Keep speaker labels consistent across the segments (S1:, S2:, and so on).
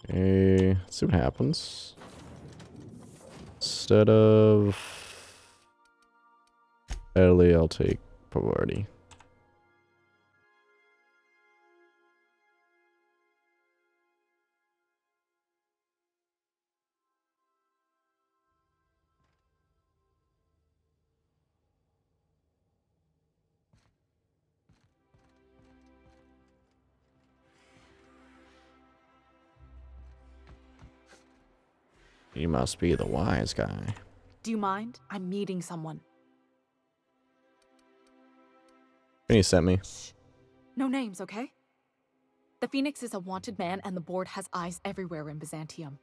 S1: Okay, let's see what happens. Instead of Italy, I'll take Pavarti. You must be the wise guy.
S2: Do you mind? I'm meeting someone.
S1: Can you send me?
S2: Shh. No names, okay? The Phoenix is a wanted man, and the board has eyes everywhere in Byzantium.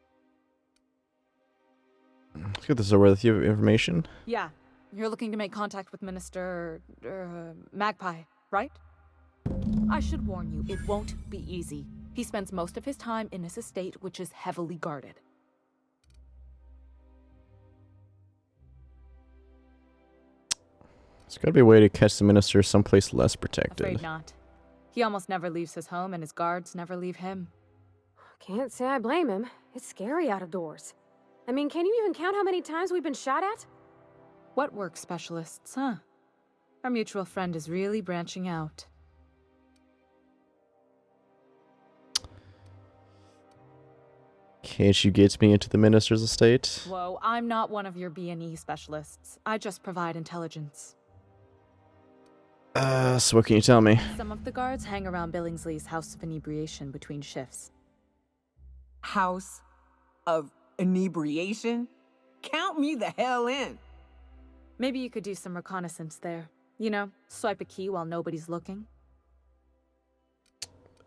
S1: Let's get this over with. You have information?
S2: Yeah, you're looking to make contact with Minister... Magpie, right? I should warn you, it won't be easy. He spends most of his time in his estate, which is heavily guarded.
S1: There's gotta be a way to catch the minister someplace less protected.
S2: Afraid not. He almost never leaves his home, and his guards never leave him.
S3: Can't say I blame him. It's scary out of doors. I mean, can you even count how many times we've been shot at?
S2: What work specialists, huh? Our mutual friend is really branching out.
S1: Can't you get me into the minister's estate?
S2: Whoa, I'm not one of your B&E specialists. I just provide intelligence.
S1: So what can you tell me?
S2: Some of the guards hang around Billingsley's House of Inebriation between shifts.
S4: House of Inebriation? Count me the hell in.
S2: Maybe you could do some reconnaissance there. You know, swipe a key while nobody's looking.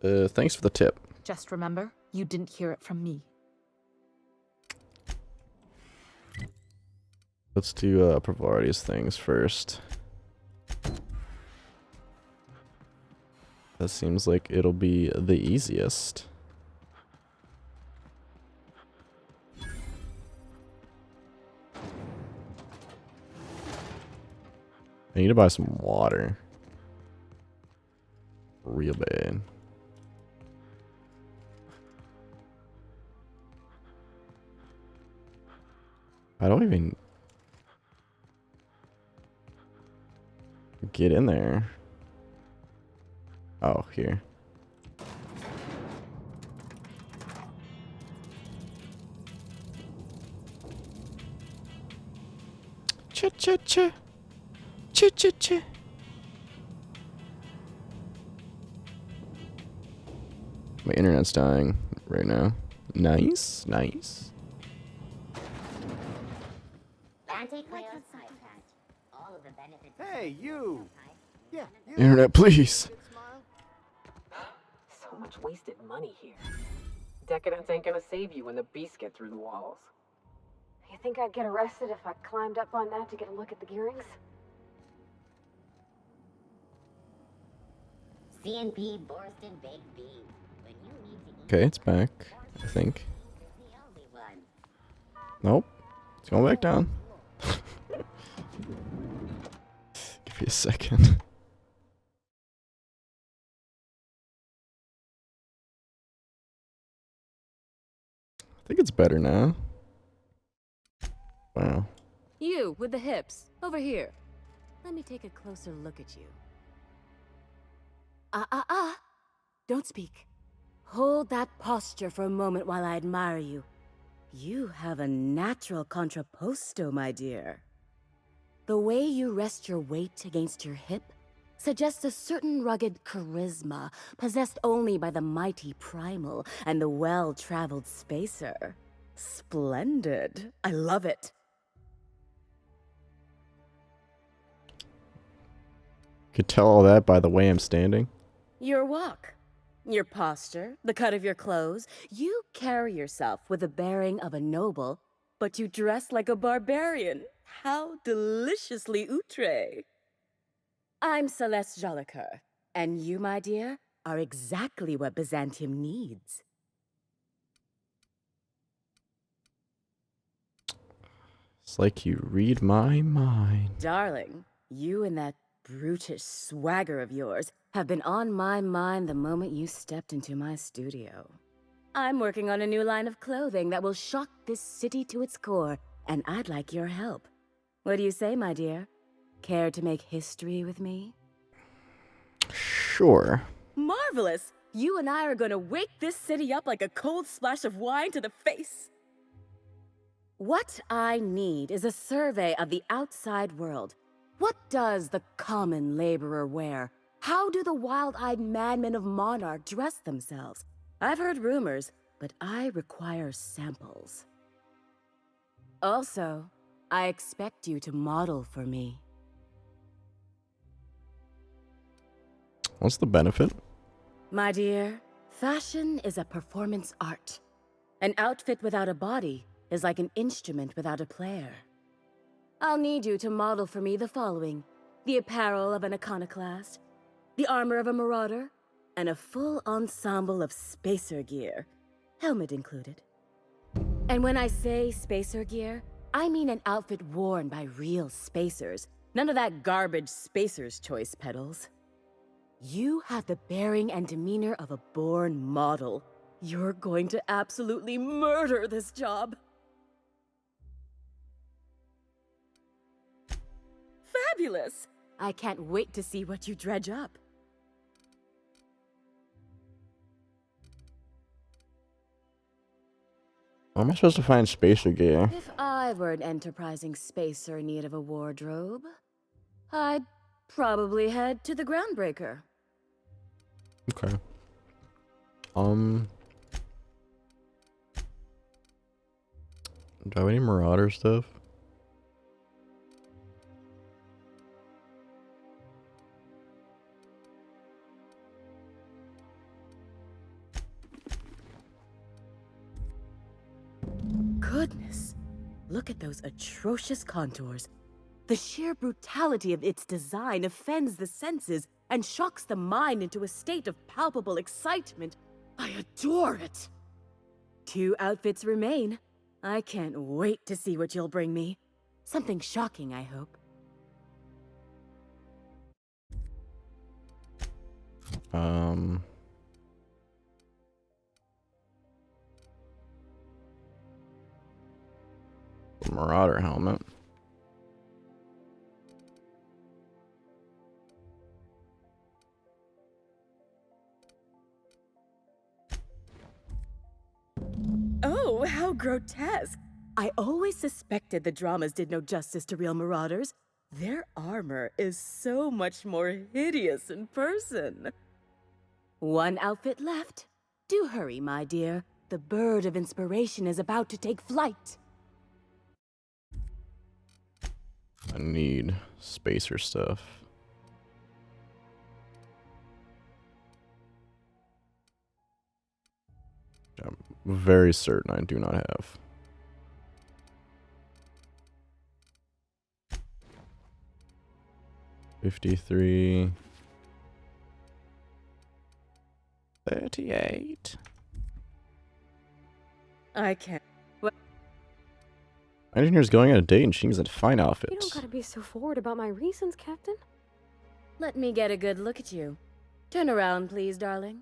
S1: Thanks for the tip.
S2: Just remember, you didn't hear it from me.
S1: Let's do Pavarti's things first. That seems like it'll be the easiest. I need to buy some water. Real bad. I don't even get in there. Oh, here. Cha-cha-cha. Cha-cha-cha. My internet's dying right now. Nice, nice.
S5: Hey, you! Yeah, you.
S1: Internet, please.
S6: So much wasted money here. Decadence ain't gonna save you when the beasts get through the walls.
S3: You think I'd get arrested if I climbed up on that to get a look at the gearings?
S7: CNP Borston Big B. When you need to eat,
S1: Okay, it's back, I think.
S7: is the only one.
S1: Nope. It's going back down. Give me a second. I think it's better now. Wow.
S2: You, with the hips, over here. Let me take a closer look at you. Don't speak.
S8: Hold that posture for a moment while I admire you. You have a natural contrapposto, my dear. The way you rest your weight against your hip suggests a certain rugged charisma possessed only by the mighty primal and the well-traveled spacer. Splendid. I love it.
S1: Could tell all that by the way I'm standing.
S8: Your walk, your posture, the cut of your clothes. You carry yourself with the bearing of a noble, but you dress like a barbarian. How deliciously outre. I'm Celeste Jolicoeur, and you, my dear, are exactly what Byzantium needs.
S1: It's like you read my mind.
S8: Darling, you and that brutish swagger of yours have been on my mind the moment you stepped into my studio. I'm working on a new line of clothing that will shock this city to its core, and I'd like your help. What do you say, my dear? Care to make history with me?
S1: Sure.
S8: Marvelous! You and I are gonna wake this city up like a cold splash of wine to the face. What I need is a survey of the outside world. What does the common laborer wear? How do the wild-eyed madmen of Monarch dress themselves? I've heard rumors, but I require samples. Also, I expect you to model for me.
S1: What's the benefit?
S8: My dear, fashion is a performance art. An outfit without a body is like an instrument without a player. I'll need you to model for me the following: the apparel of an iconoclast, the armor of a marauder, and a full ensemble of spacer gear, helmet included. And when I say spacer gear, I mean an outfit worn by real spacers, none of that garbage spacer's choice pedals. You have the bearing and demeanor of a born model. You're going to absolutely murder this job. Fabulous! I can't wait to see what you dredge up.
S1: How am I supposed to find spacer gear?
S8: If I were an enterprising spacer in need of a wardrobe, I'd probably head to the Groundbreaker.
S1: Okay. Do I have any Marauder stuff?
S8: Goodness, look at those atrocious contours. The sheer brutality of its design offends the senses and shocks the mind into a state of palpable excitement. I adore it! 2 outfits remain. I can't wait to see what you'll bring me. Something shocking, I hope.
S1: Marauder helmet.
S8: Oh, how grotesque! I always suspected the dramas did no justice to real marauders. Their armor is so much more hideous in person. 1 outfit left. Do hurry, my dear. The bird of inspiration is about to take flight.
S1: I need spacer stuff. I'm very certain I do not have. $53. 38.
S8: I can't.
S1: Engineer's going on a date and she needs to find
S3: You
S1: outfits.
S3: don't gotta be so forward about my reasons, Captain.
S8: Let me get a good look at you. Turn around, please, darling.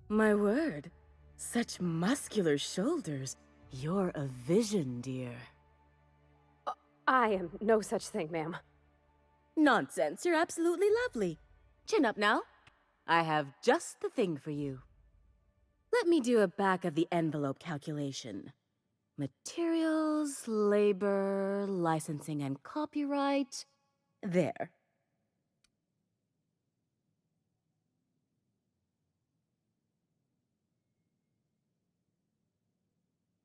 S8: My word. Such muscular shoulders. You're a vision, dear.
S3: I am no such thing, ma'am.
S8: Nonsense. You're absolutely lovely. Chin up now. I have just the thing for you. Let me do a back-of-the-envelope calculation. Materials, labor, licensing and copyright. There.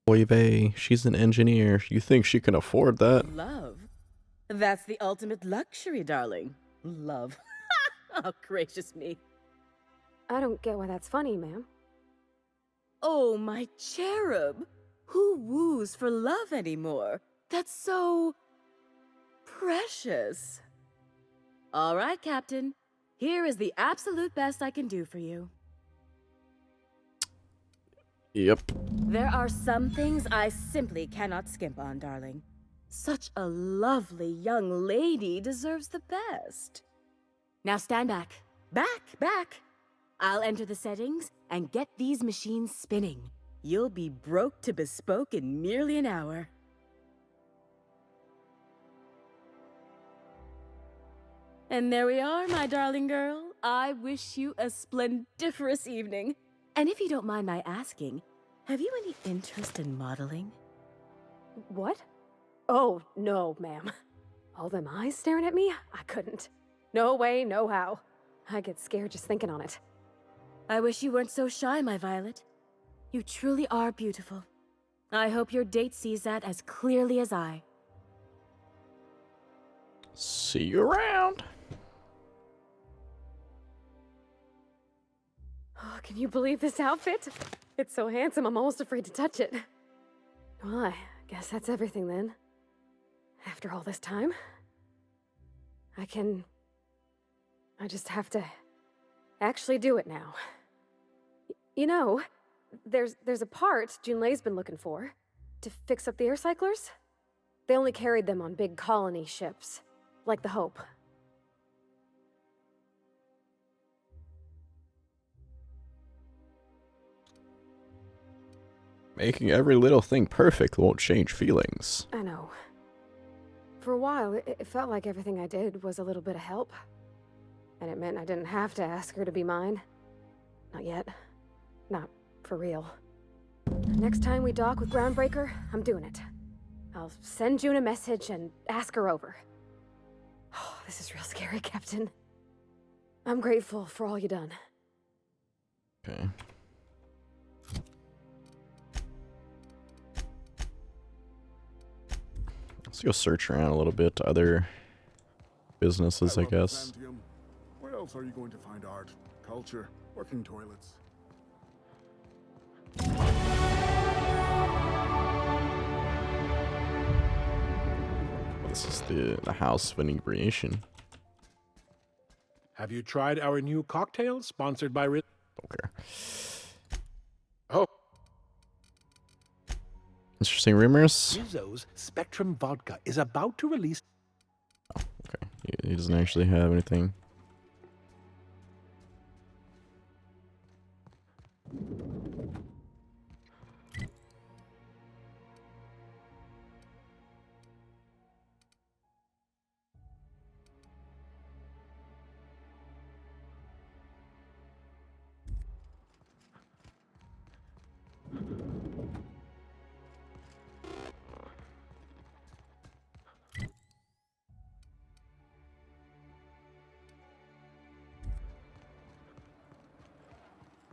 S1: Oy vey, she's an engineer. You think she can afford that?
S8: Love. That's the ultimate luxury, darling. Love. Oh, gracious me.
S3: I don't get why that's funny, ma'am.
S8: Oh, my cherub. Who woos for love anymore? That's so precious. All right, Captain. Here is the absolute best I can do for you.
S1: Yep.
S8: There are some things I simply cannot skimp on, darling. Such a lovely young lady deserves the best. Now stand back. Back, back. I'll enter the settings and get these machines spinning. You'll be broke to bespoke in merely an hour. And there we are, my darling girl. I wish you a splendiferous evening. And if you don't mind my asking, have you any interest in modeling?
S3: What? Oh, no, ma'am. All them eyes staring at me? I couldn't. No way, no how. I get scared just thinking on it.
S8: I wish you weren't so shy, my Violet. You truly are beautiful. I hope your date sees that as clearly as I.
S1: See you around.
S3: Oh, can you believe this outfit? It's so handsome, I'm almost afraid to touch it. Well, I guess that's everything then. After all this time, I just have to actually do it now. You know, there's a part Junlei's been looking for to fix up the air cyclers. They only carried them on big colony ships, like the Hope.
S1: Making every little thing perfect won't change feelings.
S3: I know. For a while, it felt like everything I did was a little bit of help. And it meant I didn't have to ask her to be mine. Not yet. Not for real. Next time we dock with Groundbreaker, I'm doing it. I'll send June a message and ask her over. Oh, this is real scary, Captain. I'm grateful for all you done.
S1: Okay. Let's go search around a little bit to other businesses, I
S5: love
S1: guess.
S5: Byzantium. Where else are you going to find art, culture, working toilets?
S1: This is the House of Inebriation.
S9: Have you tried our new cocktail sponsored by Rit?
S1: Okay.
S9: Oh,
S1: Interesting rumors.
S9: Rizzo's Spectrum Vodka is about to release.
S1: Okay. He doesn't actually have anything.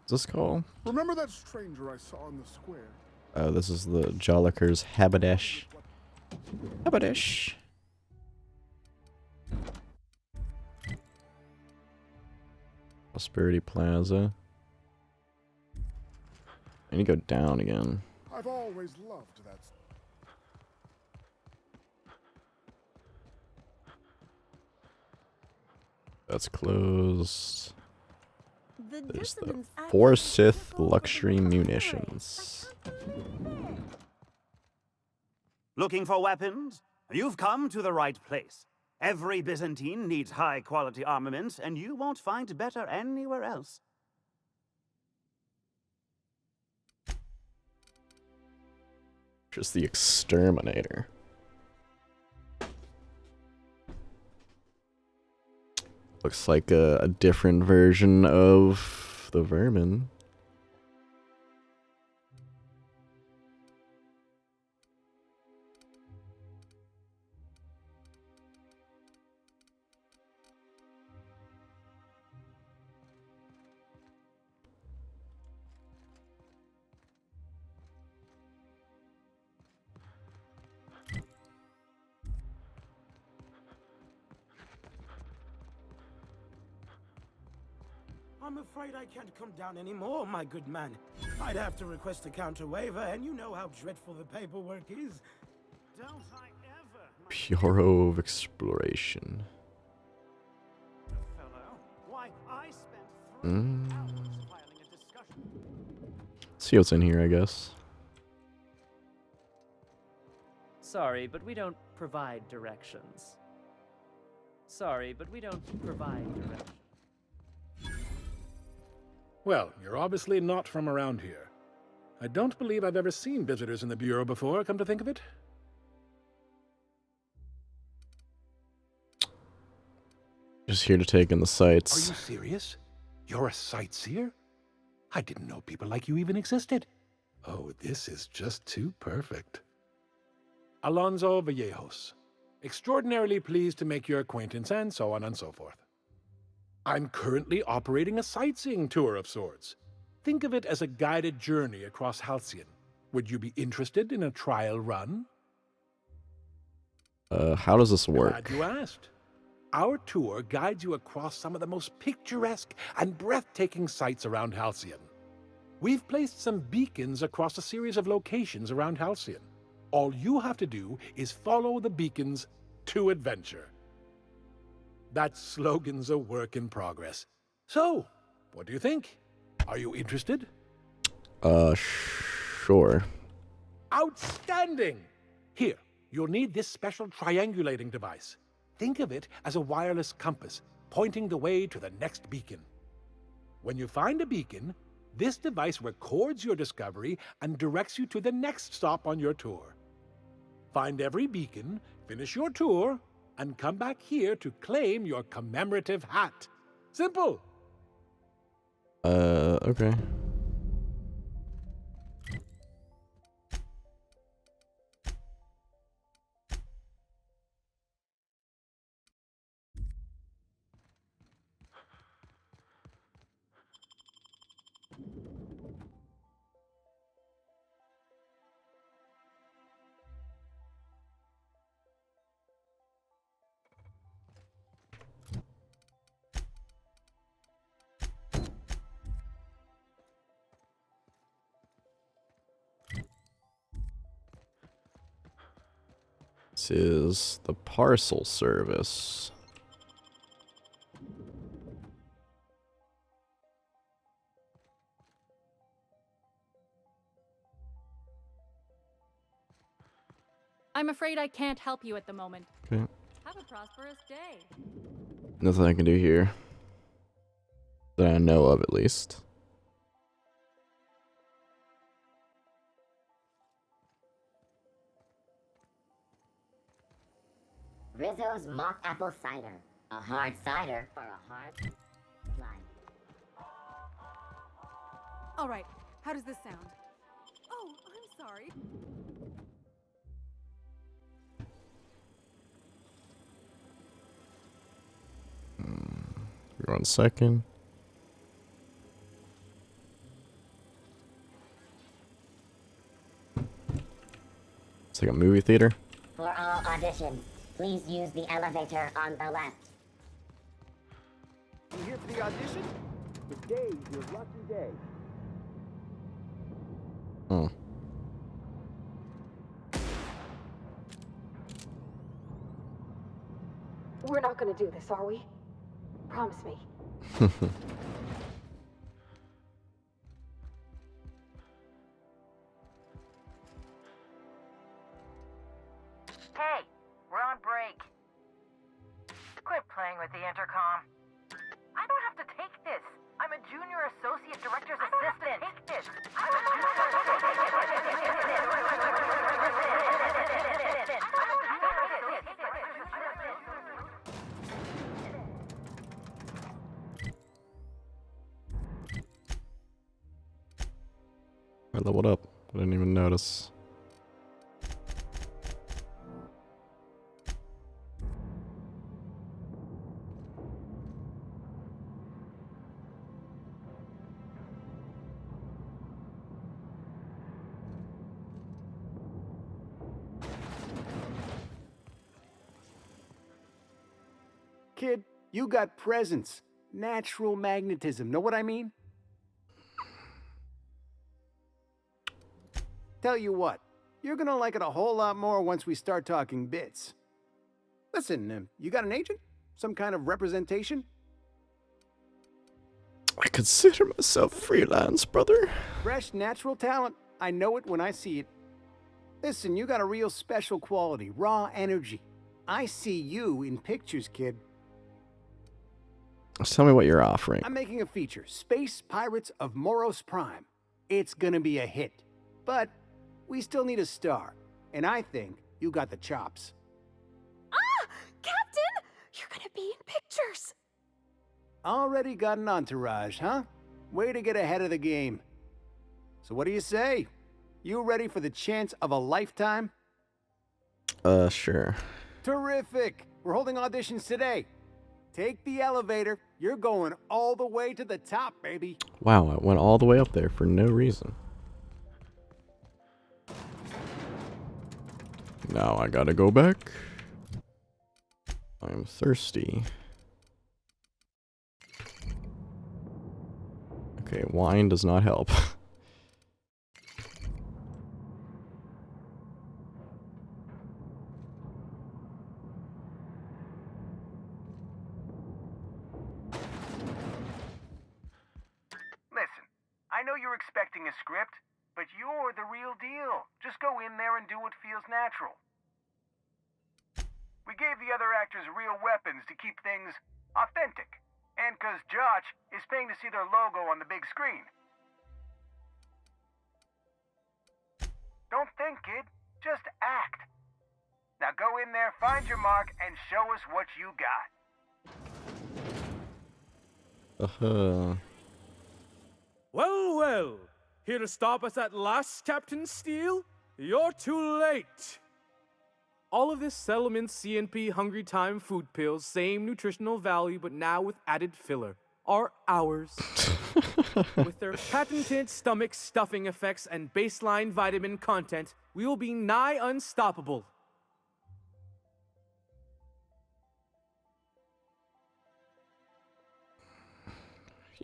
S1: What's this called?
S5: Remember that stranger I saw in the square?
S1: Oh, this is the Jolliker's Habadesh. Habadesh. Prosperity Plaza. I need to go down again.
S5: I've always loved that.
S1: That's closed. There's the Forsyth Luxury Munitions.
S10: Looking for weapons? You've come to the right place. Every Byzantine needs high-quality armaments, and you won't find better anywhere else.
S1: Just the Exterminator. Looks like a different version of the Vermin.
S11: I'm afraid I can't come down anymore, my good man. I'd have to request a counter waiver, and you know how dreadful the paperwork is. Don't I ever,
S1: Bureau of Exploration.
S11: fellow? Why, I spent 3 hours filing a discussion.
S1: See what's in here, I guess.
S12: Sorry, but we don't provide directions. Sorry, but we don't provide directions.
S9: Well, you're obviously not from around here. I don't believe I've ever seen visitors in the Bureau before, come to think of it.
S1: Just here to take in the
S9: Are
S1: sights.
S9: you serious? You're a sightseer? I didn't know people like you even existed. Oh, this is just too perfect. Alonso Vallejos. Extraordinarily pleased to make your acquaintance, and so on and so forth. I'm currently operating a sightseeing tour of sorts. Think of it as a guided journey across Halcyon. Would you be interested in a trial run?
S1: How does this work?
S9: Glad you asked. Our tour guides you across some of the most picturesque and breathtaking sights around Halcyon. We've placed some beacons across a series of locations around Halcyon. All you have to do is follow the beacons to adventure. That slogan's a work in progress. So, what do you think? Are you interested?
S1: Sure.
S9: Outstanding! Here, you'll need this special triangulating device. Think of it as a wireless compass, pointing the way to the next beacon. When you find a beacon, this device records your discovery and directs you to the next stop on your tour. Find every beacon, finish your tour, and come back here to claim your commemorative hat. Simple!
S1: Okay. This is the parcel service.
S13: I'm afraid I can't help you at the moment.
S1: Okay.
S13: Have a prosperous day.
S1: Nothing I can do here. That I know of, at least.
S7: Rizzo's mock apple cider. A hard cider for a hard life.
S13: All right, how does this sound? Oh, I'm sorry.
S1: 1 second. It's like a movie theater.
S7: For all auditions, please use the elevator on the left.
S14: You here for the audition? Today's your lucky day.
S1: Oh.
S3: We're not gonna do this, are we? Promise me.
S15: Hey, we're on break. Quit playing with the intercom. I don't have to take this. I'm a junior associate director's assistant. Take this. I'm a
S1: I leveled up. I didn't even notice.
S14: Kid, you got presence. Natural magnetism. Know what I mean? Tell you what, you're gonna like it a whole lot more once we start talking bits. Listen, you got an agent? Some kind of representation?
S1: I consider myself freelance, brother.
S14: Fresh, natural talent. I know it when I see it. Listen, you got a real special quality, raw energy. I see you in pictures, kid.
S1: Tell me what you're offering.
S14: I'm making a feature, Space Pirates of Moros Prime. It's gonna be a hit. But we still need a star. And I think you got the chops.
S3: Ah! Captain! You're gonna be in pictures!
S14: Already got an entourage, huh? Way to get ahead of the game. So what do you say? You ready for the chance of a lifetime?
S1: Sure.
S14: Terrific! We're holding auditions today. Take the elevator. You're going all the way to the top, baby.
S1: Wow, I went all the way up there for no reason. Now I gotta go back. I'm thirsty. Okay, wine does not help.
S16: Listen, I know you're expecting a script, but you're the real deal. Just go in there and do what feels natural. We gave the other actors real weapons to keep things authentic. And 'cause Josh is paying to see their logo on the big screen. Don't think, kid. Just act. Now go in there, find your mark, and show us what you got.
S17: Well, well. Here to stop us at last, Captain Steele? You're too late. All of this Settlement CNP Hungry Time food pills, same nutritional value, but now with added filler, are ours. With their patented stomach stuffing effects and baseline vitamin content, we will be nigh unstoppable.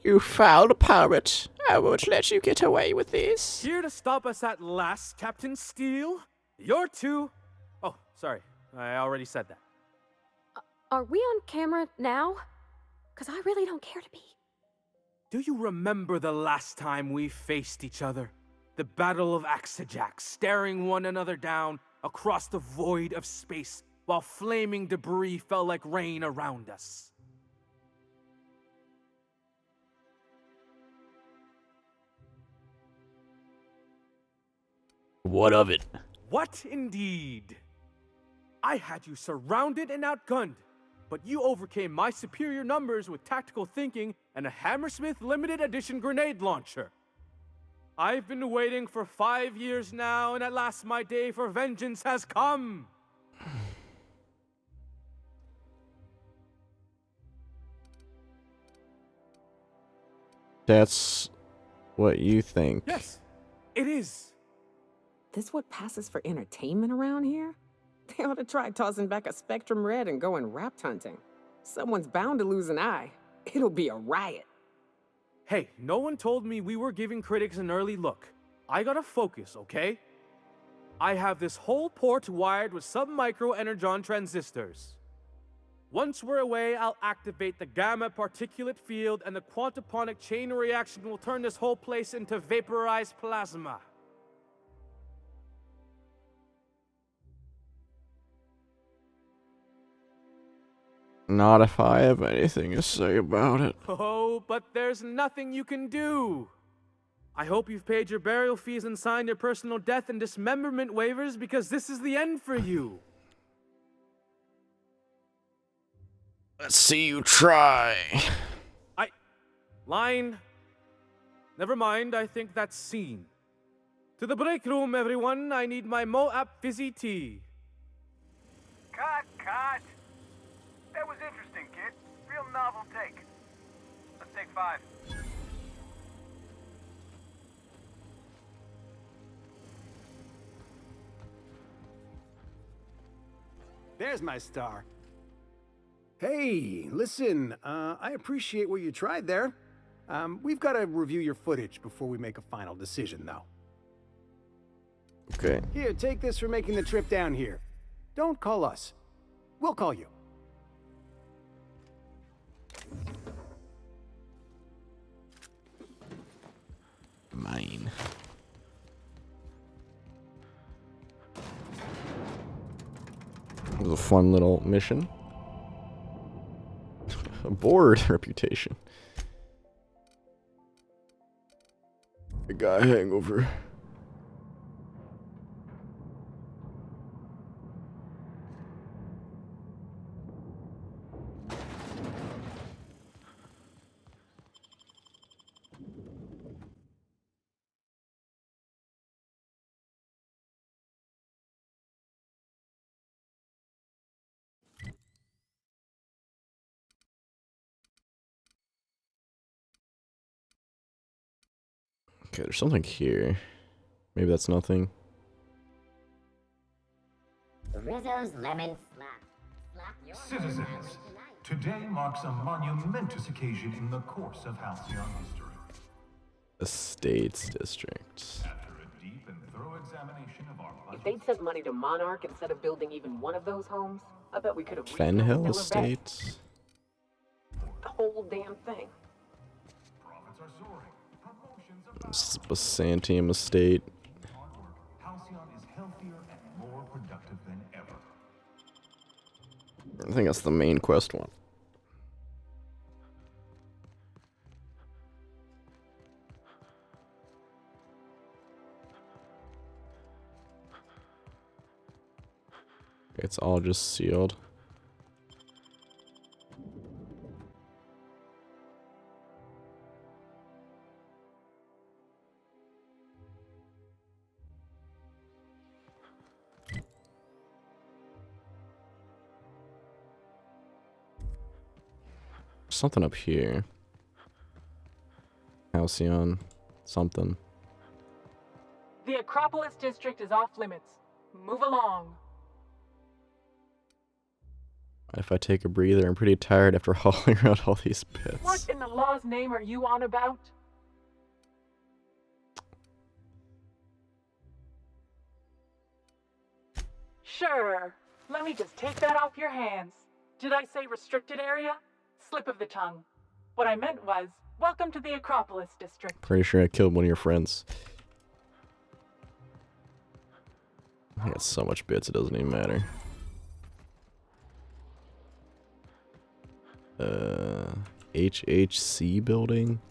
S1: You foul pirate. I won't let you get away with this.
S17: Here to stop us at last, Captain Steele? You're too... Oh, sorry. I already said that.
S3: Are we on camera now? Because I really don't care to be.
S17: Do you remember the last time we faced each other? The Battle of Axejack, staring one another down across the void of space while flaming debris fell like rain around us.
S1: What of it?
S17: What indeed? I had you surrounded and outgunned, but you overcame my superior numbers with tactical thinking and a Hammersmith limited edition grenade launcher. I've been waiting for 5 years now, and at last my day for vengeance has come.
S1: That's what you think.
S17: Yes, it is.
S4: This what passes for entertainment around here? They ought to try tossing back a Spectrum Red and going rapt hunting. Someone's bound to lose an eye. It'll be a riot.
S17: Hey, no one told me we were giving critics an early look. I gotta focus, okay? I have this whole port wired with sub-micro energon transistors. Once we're away, I'll activate the gamma particulate field and the quantaponic chain reaction will turn this whole place into vaporized plasma.
S1: Not if I have anything to say about it.
S17: Oh, but there's nothing you can do. I hope you've paid your burial fees and signed your personal death and dismemberment waivers because this is the end for you.
S1: Let's see you try.
S17: Line. Never mind, I think that's scene. To the break room, everyone. I need my Moab fizzy tea.
S16: Cut! That was interesting, kid. Real novel take. Let's take 5.
S14: There's my star. Hey, listen, I appreciate what you tried there. We've got to review your footage before we make a final decision, though.
S1: Okay.
S14: Here, take this for making the trip down here. Don't call us. We'll call you.
S1: Mine. It was a fun little mission. board reputation. A guy hangover. Okay, there's something here. Maybe that's nothing.
S7: Rizzo's lemon slap. Slap your
S18: Citizens, today marks a monumentous occasion in the course of Halcyon history.
S1: Estates District.
S18: After a deep and thorough examination of our
S4: If they'd sent money to Monarch instead of building even one of those homes, I bet we could have
S1: Fenhill Estate.
S4: the whole damn thing.
S18: profits are soaring.
S1: This is Byzantium Estate.
S18: Halcyon is healthier and more productive than ever.
S1: I think that's the main quest one. It's all just sealed. Something up here. Halcyon. Something.
S19: The Acropolis district is off limits. Move along.
S1: If I take a breather, I'm pretty tired after hauling around all these bits.
S19: What in the law's name are you on about? Sure. Let me just take that off your hands. Did I say restricted area? Slip of the tongue. What I meant was, welcome to the Acropolis district.
S1: Pretty sure I killed one of your friends. I got so much bits, it doesn't even matter. HHC building?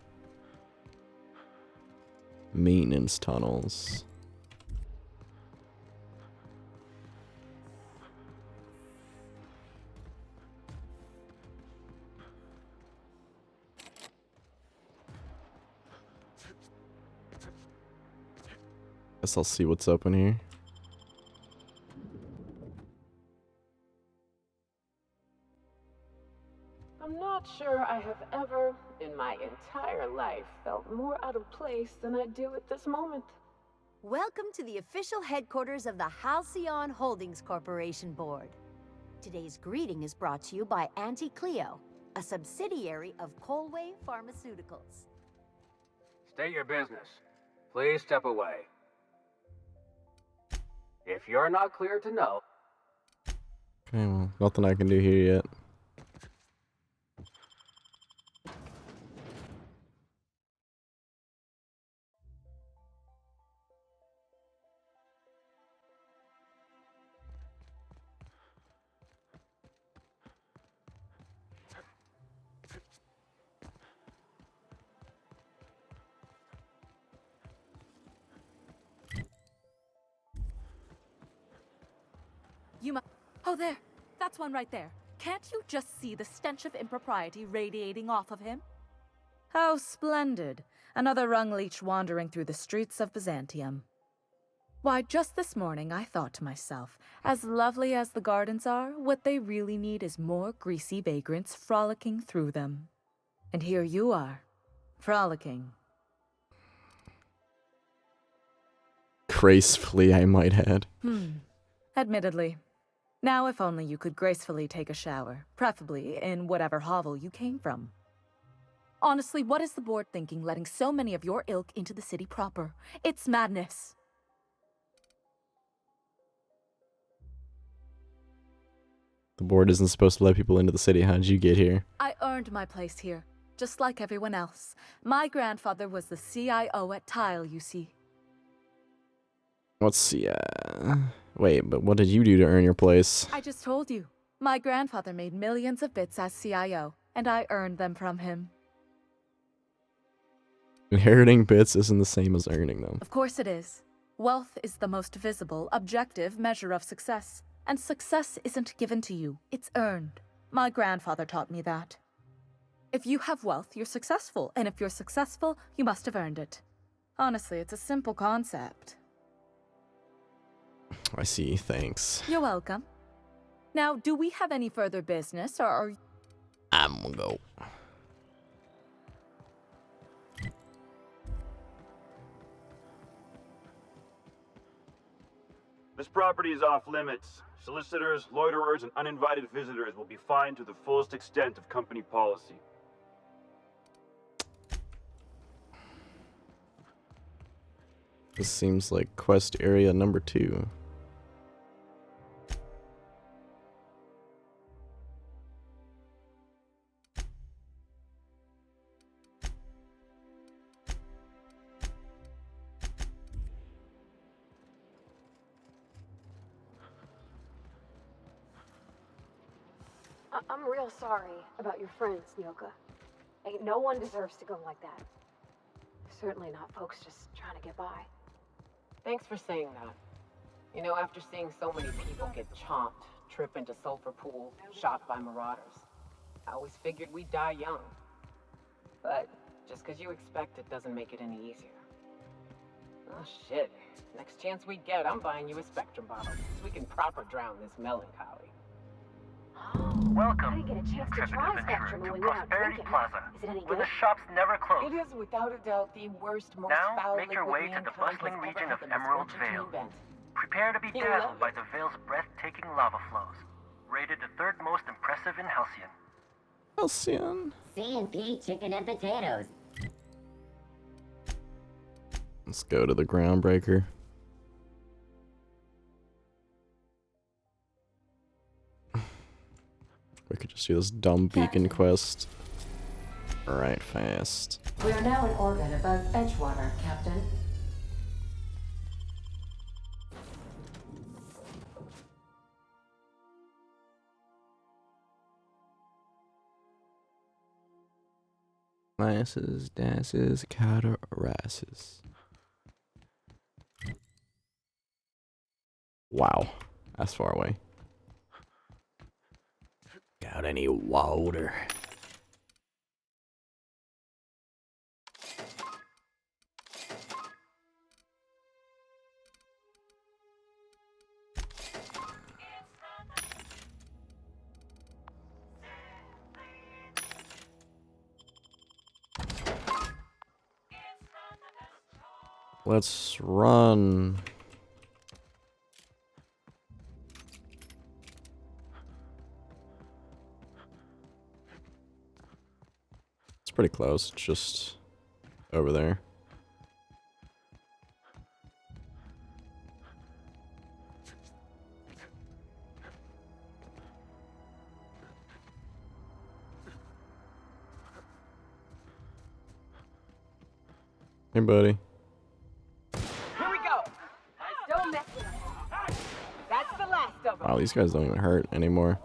S1: Maintenance tunnels. Guess I'll see what's up in here.
S4: I'm not sure I have ever, in my entire life, felt more out of place than I do at this moment.
S20: Welcome to the official headquarters of the Halcyon Holdings Corporation Board. Today's greeting is brought to you by Auntie Cleo, a subsidiary of Colway Pharmaceuticals.
S6: State your business. Please step away. If you're not clear to know...
S1: Okay, well, nothing I can do here yet.
S2: Oh, there. That's one right there. Can't you just see the stench of impropriety radiating off of him? How splendid. Another rung leech wandering through the streets of Byzantium. Why, just this morning I thought to myself, as lovely as the gardens are, what they really need is more greasy vagrants frolicking through them. And here you are, frolicking.
S1: Gracefully, I might add.
S2: Admittedly. Now if only you could gracefully take a shower, preferably in whatever hovel you came from. Honestly, what is the board thinking letting so many of your ilk into the city proper? It's madness.
S1: The board isn't supposed to let people into the city. How'd you get here?
S2: I earned my place here, just like everyone else. My grandfather was the CIO at Tile, you see.
S1: Let's see. Wait, but what did you do to earn your place?
S2: I just told you. My grandfather made millions of bits as CIO. and I earned them from him.
S1: Inheriting bits isn't the same as earning them.
S2: Of course it is. Wealth is the most visible, objective measure of success. And success isn't given to you, it's earned. My grandfather taught me that. If you have wealth, you're successful, and if you're successful, you must have earned it. Honestly, it's a simple concept.
S1: I see, thanks.
S2: You're welcome. Now, do we have any further business, or are...
S1: I'm gonna go.
S10: This property is off limits. Solicitors, loiterers, and uninvited visitors will be fined to the fullest extent of company policy.
S1: This seems like quest area number 2.
S3: I'm real sorry about your friends, Nyoka. Ain't no one deserves to go like that. Certainly not folks just trying to get by.
S4: Thanks for saying that. You know, after seeing so many people get chomped, trip into sulfur pools, shot by marauders, I always figured we'd die young. But just because you expect it doesn't make it any easier. Oh shit. Next chance we get, I'm buying you a Spectrum bottle so we can proper drown this melancholy.
S16: Welcome,
S3: I didn't get a chance to
S16: intrepid
S3: try
S16: adventurer,
S3: Spectrum
S16: to
S3: when we went out
S16: Prosperity
S3: drinking.
S16: Plaza,
S3: Is it any
S16: where
S3: good?
S16: the shops never close.
S4: It is without a doubt the worst, most
S16: Now,
S4: foul
S16: make your
S4: liquid
S16: way to the
S4: mankind
S16: bustling
S4: has ever
S16: region
S4: had
S16: of
S4: the
S16: Emerald
S4: misfortune to
S16: Vale.
S4: invent.
S16: Prepare to be
S4: You
S16: dazzled
S4: love
S16: by the Vale's breathtaking lava flows. Rated the 3rd most impressive in Halcyon.
S1: Halcyon.
S7: C&P chicken and potatoes.
S1: Let's go to the Groundbreaker. We could just do this dumb beacon quest. Right fast.
S6: We are now in orbit above Edgewater, Captain.
S1: Masses, dasses, catarasses. Wow, that's far away. Got any water? Let's run. It's pretty close, it's just over there. Hey, buddy.
S4: Here we go! Don't mess with us. That's the last of them.
S1: Wow, these guys don't even hurt anymore.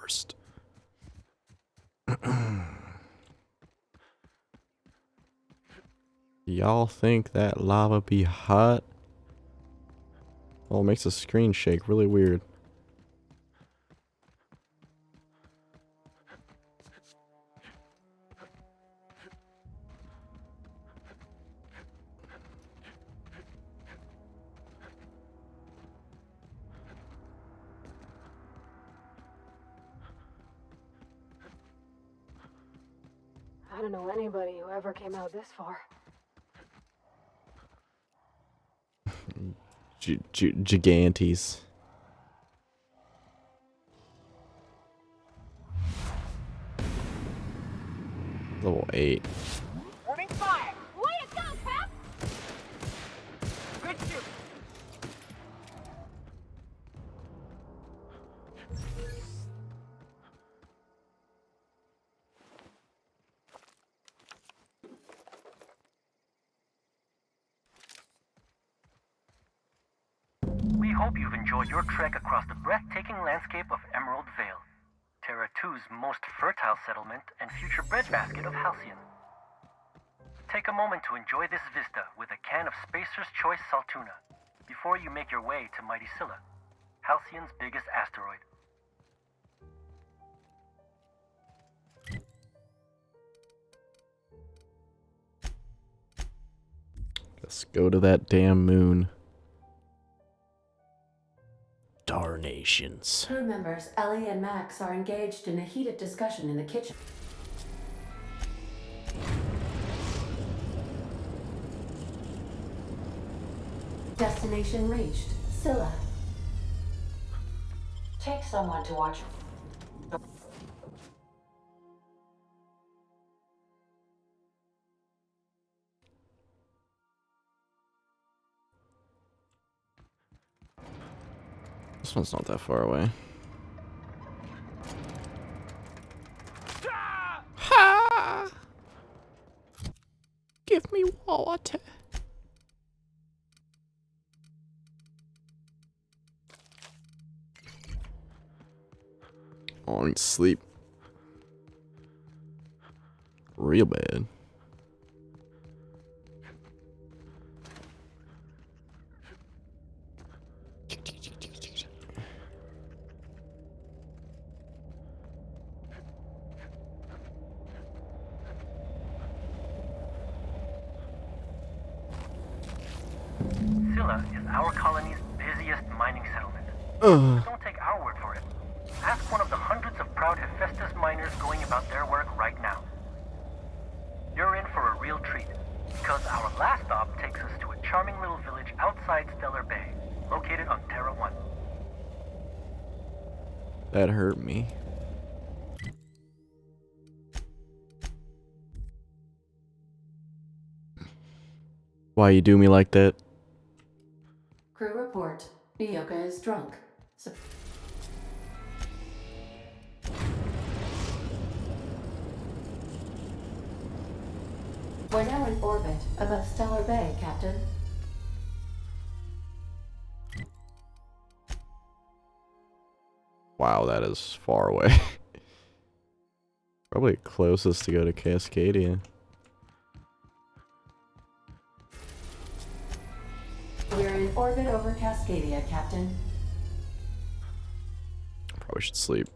S1: Worst. Y'all think that lava be hot? Well, it makes the screen shake really weird.
S3: I don't know anybody who ever came out this far.
S1: Gigantes. Level 8.
S4: Warning fire!
S3: Way to go, Pep!
S4: Good shoot!
S16: hope you've enjoyed your trek across the breathtaking landscape of Emerald Vale, Terra 2's most fertile settlement and future breadbasket of Halcyon. Take a moment to enjoy this vista with a can of Spacer's Choice Saltuna before you make your way to Mighty Scylla, Halcyon's biggest asteroid.
S1: Let's go to that damn moon. Darnations.
S8: Crew members Ellie and Max are engaged in a heated discussion in the kitchen. Destination reached. Scylla.
S19: Take someone to watch.
S1: This one's not that far away. Ha! Give me water. Oh, I need sleep. Real bad.
S16: Scylla is our colony's busiest mining settlement. Don't take our word for it. Ask one of the hundreds of proud Hephaestus miners going about their work right now. You're in for a real treat, because our last stop takes us to a charming little village outside Stellar Bay, located on Terra 1.
S1: That hurt me. Why you do me like that?
S8: Crew report. Ioka is drunk. We're now in orbit above Stellar Bay, Captain.
S1: Wow, that is far away. Probably closest to go to Cascadia.
S8: We're in orbit over Cascadia, Captain.
S1: Probably should sleep.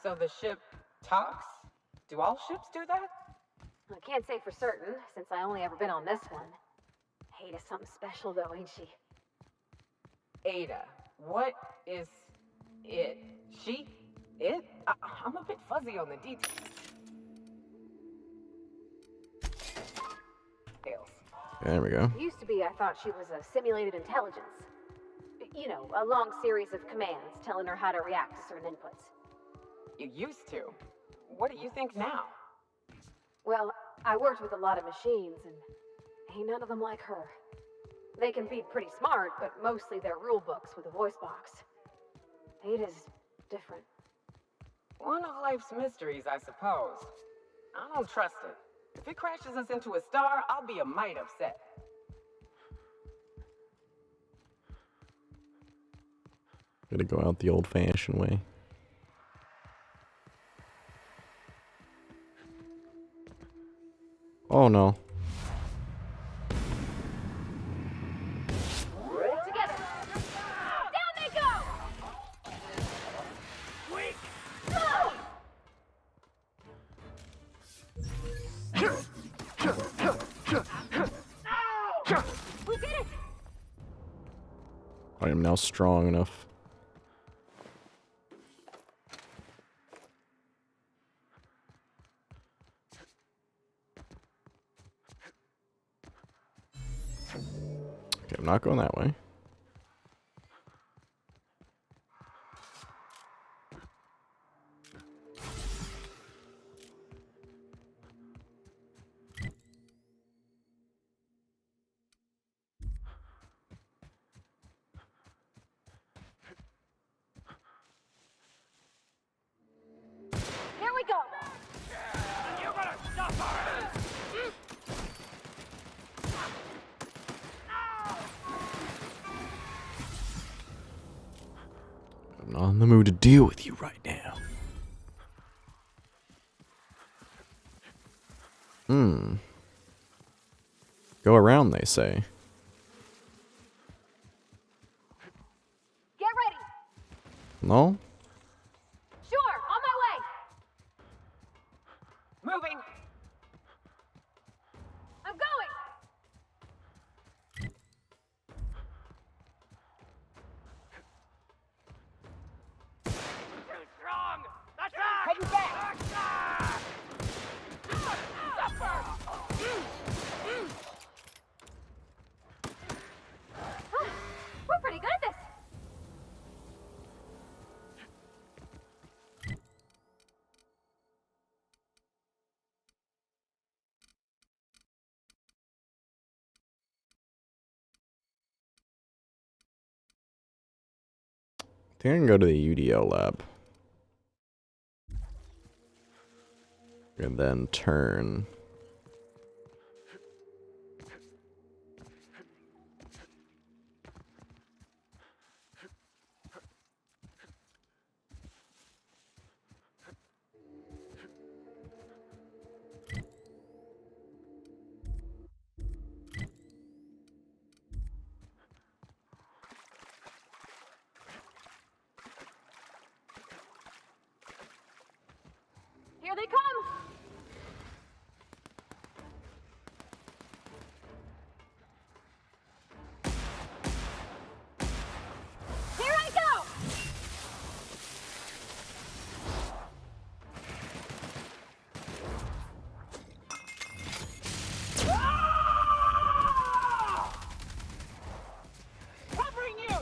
S4: So the ship talks? Do all ships do that?
S3: I can't say for certain, since I only ever been on this one. Ada's something special, though, ain't she?
S4: Ada, what is it? She? It? I'm a bit fuzzy on the details.
S1: There we go.
S3: Used to be, I thought she was a simulated intelligence. You know, a long series of commands telling her how to react to certain inputs.
S4: You used to. What do you think now?
S3: Well, I worked with a lot of machines, and ain't none of them like her. They can be pretty smart, but mostly they're rule books with a voice box. Ada's different.
S4: One of life's mysteries, I suppose. I don't trust it. If it crashes us into a star, I'll be a mite upset.
S1: Gotta go out the old-fashioned way. Oh no.
S3: Together! Down they go!
S11: Quick!
S3: Go! We did it!
S1: I am now strong enough. Okay, I'm not going that way.
S15: Here we go!
S11: You're gonna suffer!
S1: I'm not in the mood to deal with you right now. Go around, they say.
S15: Get ready!
S1: No?
S15: Sure, on my way!
S6: Moving!
S15: I'm going!
S11: Too strong! Attack!
S6: Heading back!
S11: Suffer!
S15: We're pretty good at this!
S1: I think I can go to the UDL lab. And then turn.
S15: Here they come! Here I go!
S11: Covering you!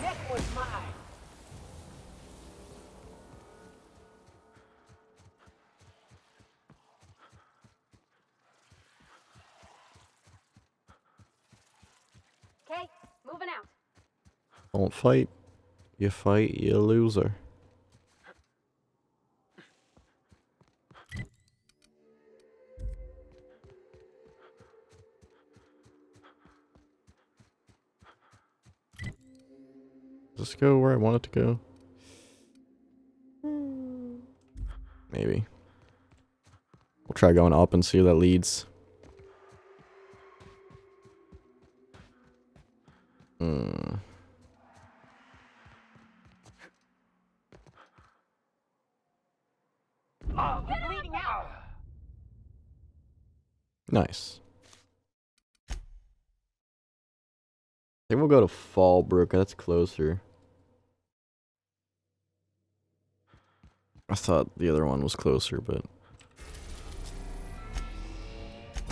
S6: This was mine!
S15: Okay, moving out.
S1: Don't fight. You fight, you loser. Does this go where I want it to go? Maybe. We'll try going up and see where that leads.
S11: Oh, bleeding out!
S1: Nice. I think we'll go to Fallbrook. That's closer. I thought the other one was closer, but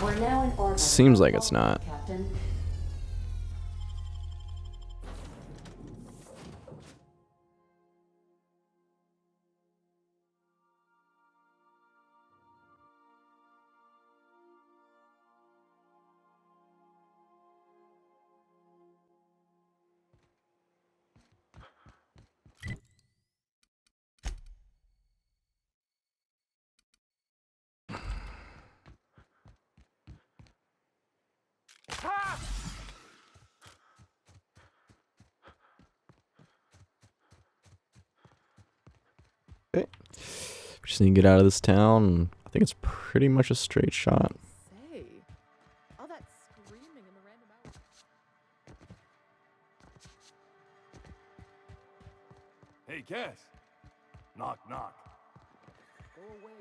S8: We're now in orbit.
S1: seems like it's not.
S8: Captain.
S1: Okay. Just need to get out of this town. I think it's pretty much a straight shot.
S2: Say, all that screaming in the random hours.
S18: Hey, Cass. Knock, knock.
S11: Go away,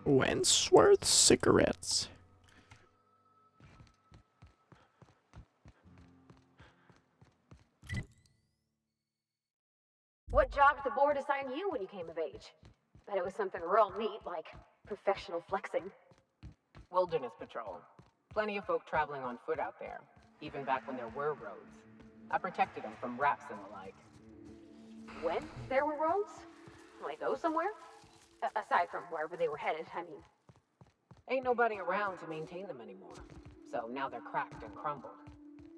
S1: Wentworth cigarettes.
S3: job did the board assign you when you came of age? Bet it was something real neat, like professional flexing.
S4: Wilderness patrol. Plenty of folk traveling on foot out there, even back when there were roads. I protected them from rats and the like.
S3: When there were roads? Like go somewhere? Aside from wherever they were headed, I mean.
S4: Ain't nobody around to maintain them anymore. So now they're cracked and crumbled.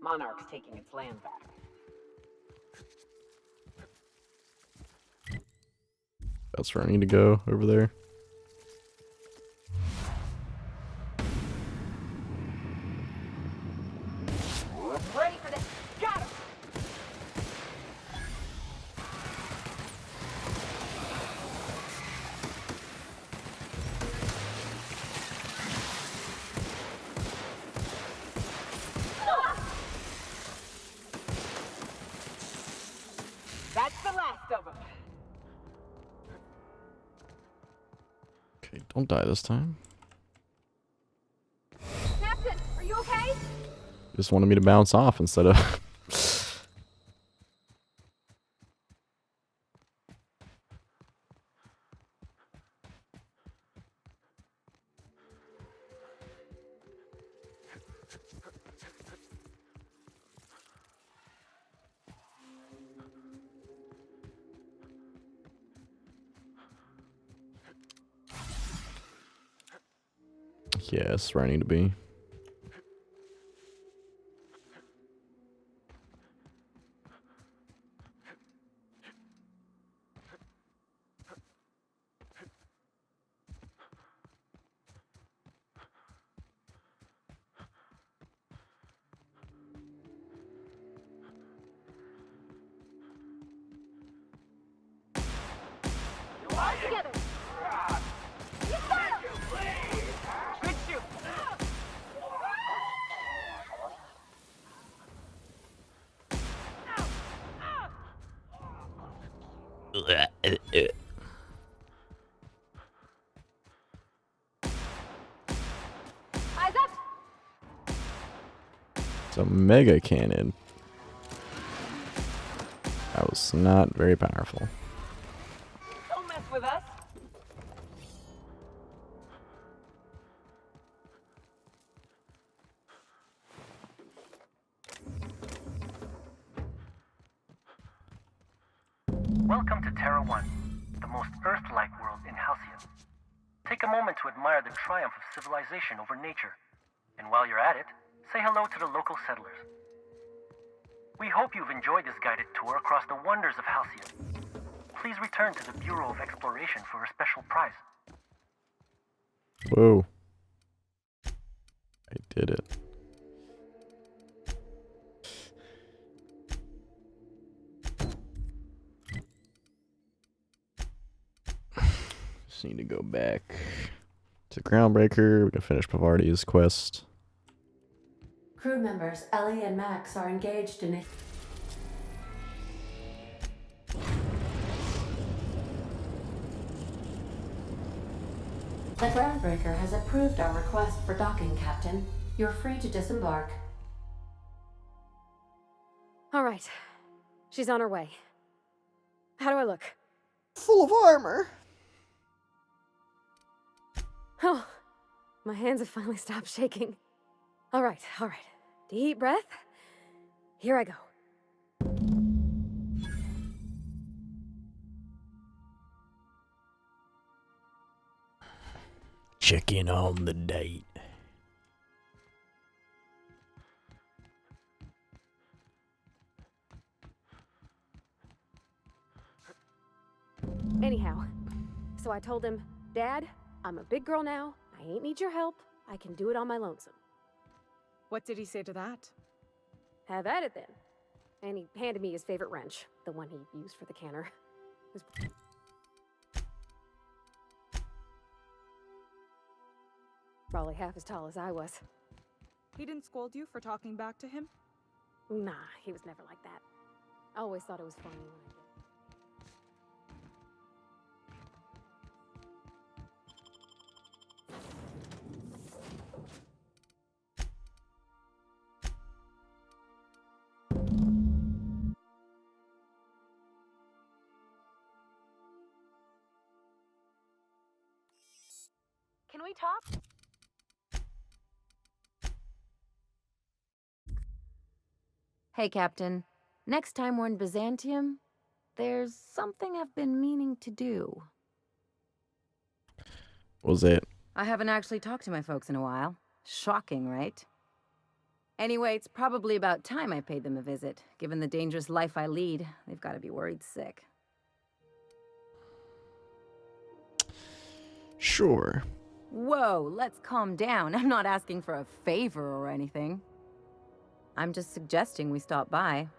S4: Monarch's taking its land back.
S1: That's where I need to go, over there.
S3: Ready for this. Got him!
S4: That's the last of them.
S1: Okay, don't die this time.
S3: Captain, are you okay?
S1: Just wanted me to bounce off instead of... Yes, where I need to be.
S3: All together. You got him!
S4: Good shoot.
S3: Eyes up!
S1: It's a mega cannon. That was not very powerful.
S4: Don't mess with us.
S16: Welcome to Terra 1, the most Earth-like world in Halcyon. Take a moment to admire the triumph of civilization over nature. And while you're at it, say hello to the local settlers. We hope you've enjoyed this guided tour across the wonders of Halcyon. Please return to the Bureau of Exploration for a special prize.
S1: Whoa. I did it. Just need to go back to Groundbreaker. We can finish Pavardi's quest.
S8: Crew members Ellie and Max are engaged in a... The Groundbreaker has approved our request for docking, Captain. You're free to disembark.
S3: All right. She's on her way. How do I look?
S1: Full of armor.
S3: Oh, my hands have finally stopped shaking. All right, all right. Deep breath. Here I go.
S1: Check in on the date.
S3: Anyhow, so I told him, Dad, I'm a big girl now. I ain't need your help. I can do it on my lonesome.
S2: What did he say to that?
S3: Have at it then. And he handed me his favorite wrench, the one he used for the canner. Probably half as tall as I was.
S2: He didn't scold you for talking back to him?
S3: Nah, he was never like that. I always thought it was funny when I did.
S15: Can we talk?
S20: Hey, Captain. Next time we're in Byzantium, there's something I've been meaning to do.
S1: What was it?
S20: I haven't actually talked to my folks in a while. Shocking, right? Anyway, it's probably about time I paid them a visit. Given the dangerous life I lead, they've got to be worried sick.
S1: Sure.
S20: Whoa, let's calm down. I'm not asking for a favor or anything. I'm just suggesting we stop by.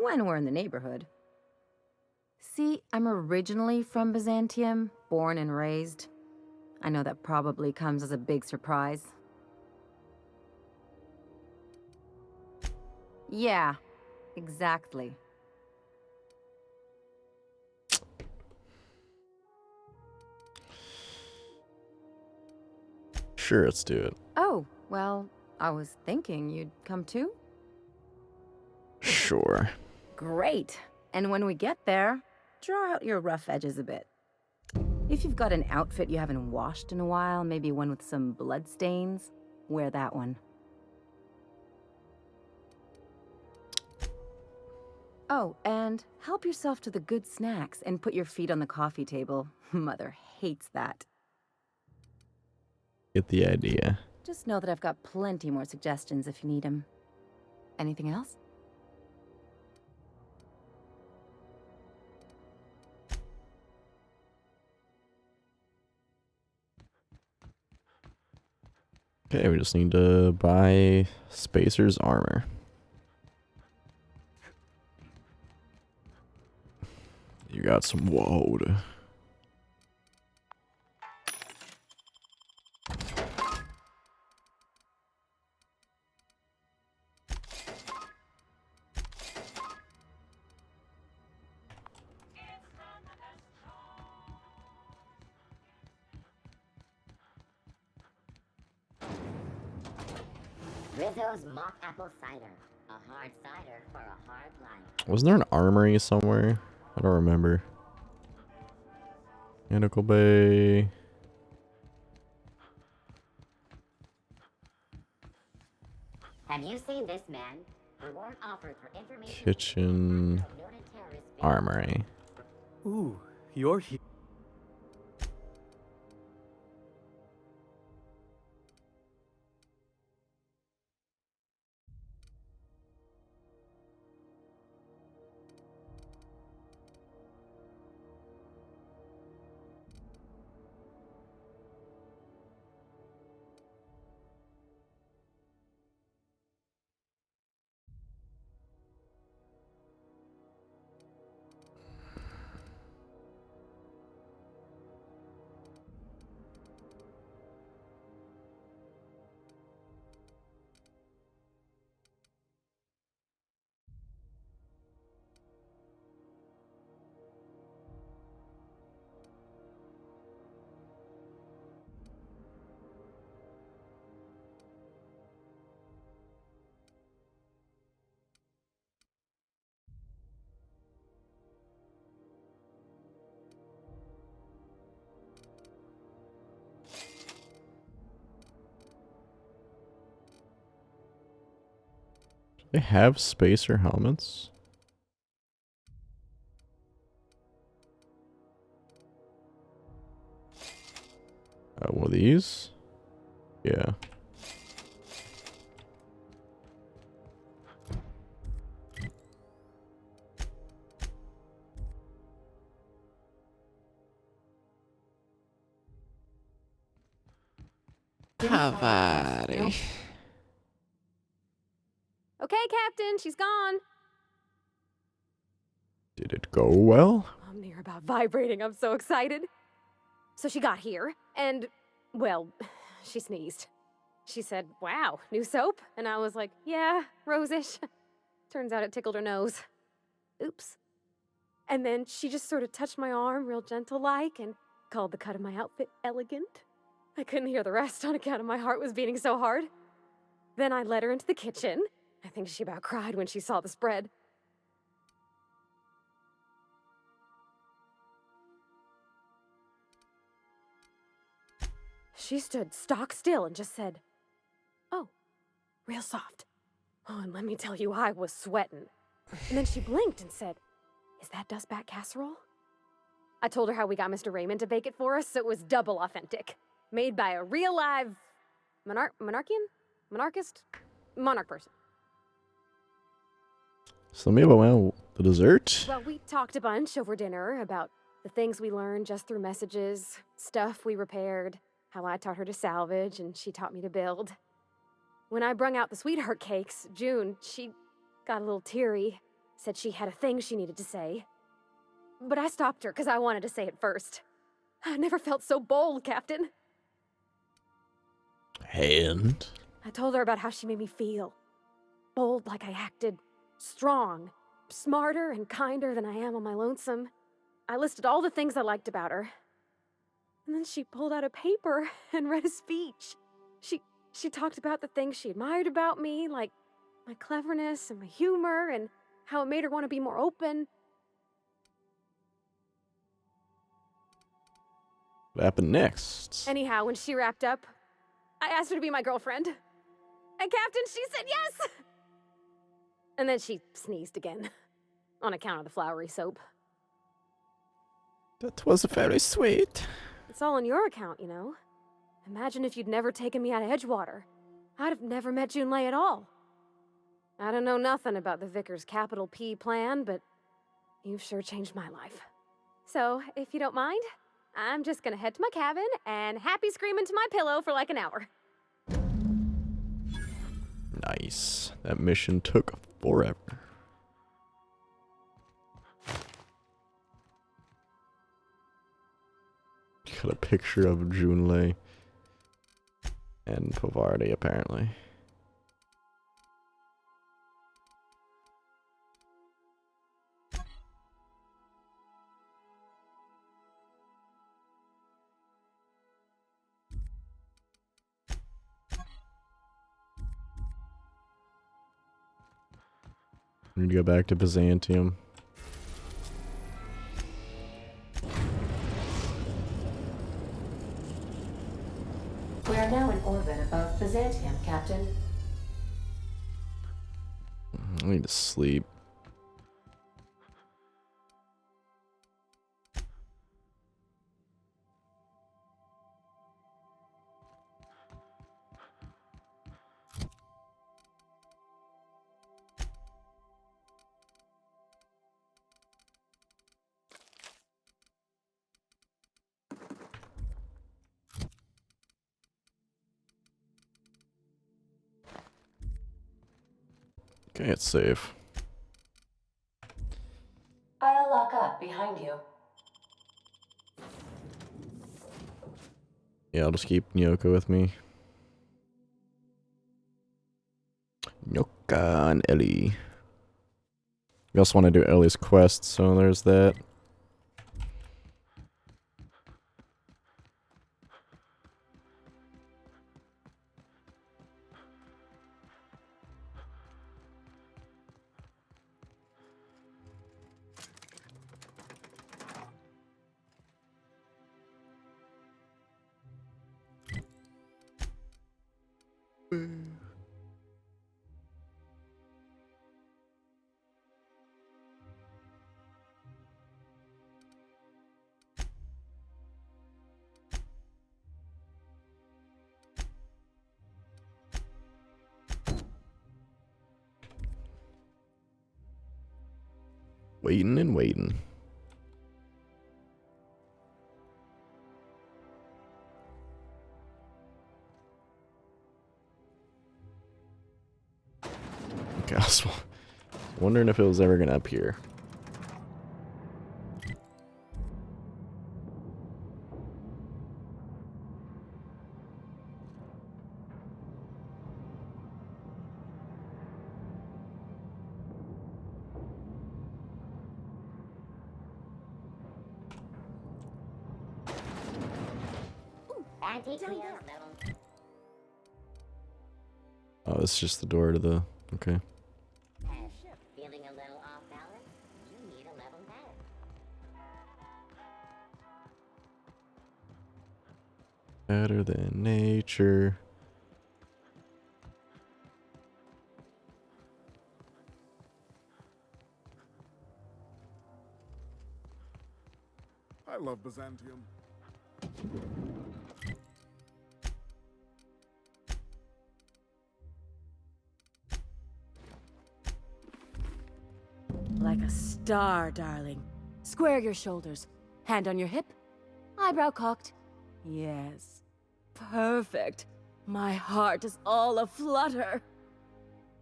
S20: When we're in the neighborhood. See, I'm originally from Byzantium, born and raised. I know that probably comes as a big surprise. Yeah, exactly.
S1: Sure, let's do it.
S20: Oh, well, I was thinking you'd come too?
S1: Sure.
S20: Great. And when we get there, draw out your rough edges a bit. If you've got an outfit you haven't washed in a while, maybe one with some blood stains, wear that one. Oh, and help yourself to the good snacks and put your feet on the coffee table. Mother hates that.
S1: Get the idea.
S20: Just know that I've got plenty more suggestions if you need them. Anything else?
S1: Okay, we just need to buy Spacer's armor. You got some wood.
S7: Rizzo's mock apple cider. A hard cider for a hard life.
S1: Wasn't there an armory somewhere? I don't remember. Mechanical Bay.
S7: Have you seen this man? Reward offered for information.
S1: Kitchen. Armory.
S17: Ooh, you're here.
S1: They have Spacer helmets. One of these? Yeah.
S3: Cavari. Okay, Captain, she's gone.
S1: Did it go well?
S3: I'm near about vibrating. I'm so excited. So she got here, and, well, she sneezed. She said, "Wow, new soap?" And I was like, "Yeah, rose-ish." Turns out it tickled her nose. Oops. And then she just sort of touched my arm real gentle-like and called the cut of my outfit elegant. I couldn't hear the rest on account of my heart was beating so hard. Then I led her into the kitchen. I think she about cried when she saw the spread. She stood stock still and just said, "Oh, real soft." Oh, and let me tell you, I was sweating. And then she blinked and said, "Is that dustback casserole?" I told her how we got Mr. Raymond to bake it for us, so it was double authentic. Made by a real live monarch person.
S1: So me about the dessert.
S3: Well, we talked a bunch over dinner about the things we learned just through messages, stuff we repaired, how I taught her to salvage and she taught me to build. When I brung out the sweetheart cakes, June, she got a little teary, said she had a thing she needed to say. But I stopped her because I wanted to say it first. I never felt so bold, Captain.
S1: And?
S3: I told her about how she made me feel. Bold like I acted, strong, smarter and kinder than I am on my lonesome. I listed all the things I liked about her. And then she pulled out a paper and read a speech. She talked about the things she admired about me, like my cleverness and my humor, and how it made her want to be more open.
S1: What happened next?
S3: Anyhow, when she wrapped up, I asked her to be my girlfriend. And Captain, she said yes! And then she sneezed again, on account of the flowery soap.
S1: That was very sweet.
S3: It's all on your account, you know. Imagine if you'd never taken me out of Edgewater. I'd have never met Junlei at all. I don't know nothing about the Vicar's capital P plan, but you've sure changed my life. So, if you don't mind, I'm just gonna head to my cabin and happy scream into my pillow for like an hour.
S1: Nice. That mission took forever. Got a picture of Junlei and Pavardi, apparently. I need to go back to Byzantium.
S21: We are now in orbit above Byzantium, Captain.
S1: I need to sleep. Okay, it's safe.
S21: I'll lock up behind you.
S1: Yeah, I'll just keep Nyoka with me. Nyoka and Ellie. We also want to do Ellie's quest, so there's that. Waiting and waiting. Okay, I was wondering if it was ever gonna appear. Oh, it's just the door to the... Okay.
S7: Feeling a little off balance? You need a level head.
S1: Better than nature.
S5: I love Byzantium.
S8: Like a star, darling. Square your shoulders. Hand on your hip. Eyebrow cocked. Yes. Perfect. My heart is all aflutter.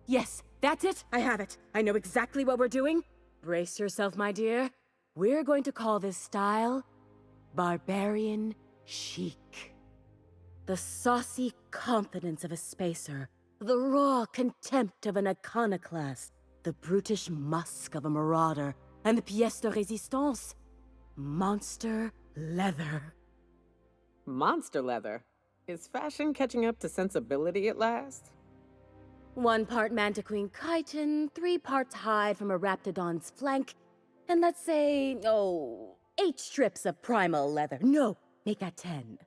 S8: Yes, that's it. I have it. I know exactly what we're doing. Brace yourself, my dear. We're going to call this style Barbarian Chic. The saucy confidence of a spacer. The raw contempt of an iconoclast. The brutish musk of a marauder. And the pièce de résistance. Monster leather.
S6: Monster leather? Is fashion catching up to sensibility at last?
S8: 1 part mantiquine chitin, 3 parts hide from a raptidon's flank, and let's say, 8 strips of primal leather. No, make that 10.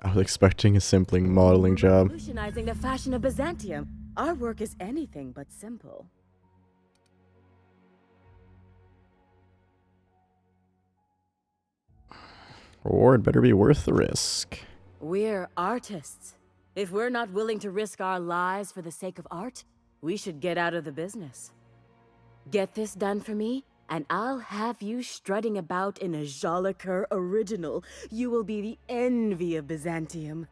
S1: I was expecting a simpling modeling job.
S8: Revolutionizing the fashion of Byzantium. Our work is anything but simple.
S1: Reward better be worth the risk.
S8: We're artists. If we're not willing to risk our lives for the sake of art, we should get out of the business. Get this done for me, and I'll have you strutting about in a Jolicoeur original. You will be the envy of Byzantium.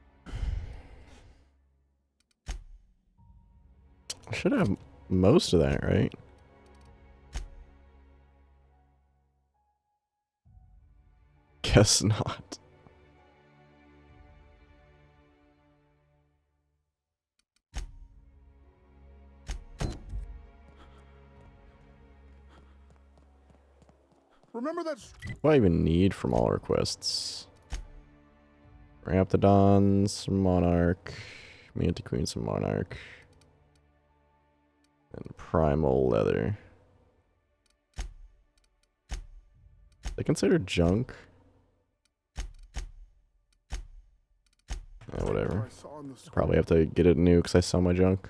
S1: I should have most of that, right? Guess not.
S5: Remember that?
S1: What do I even need from all requests? Raptidons, some Monarch, Mantiqueen, some Monarch, and Primal Leather. They consider junk? Whatever. Probably have to get it new because I sell my junk.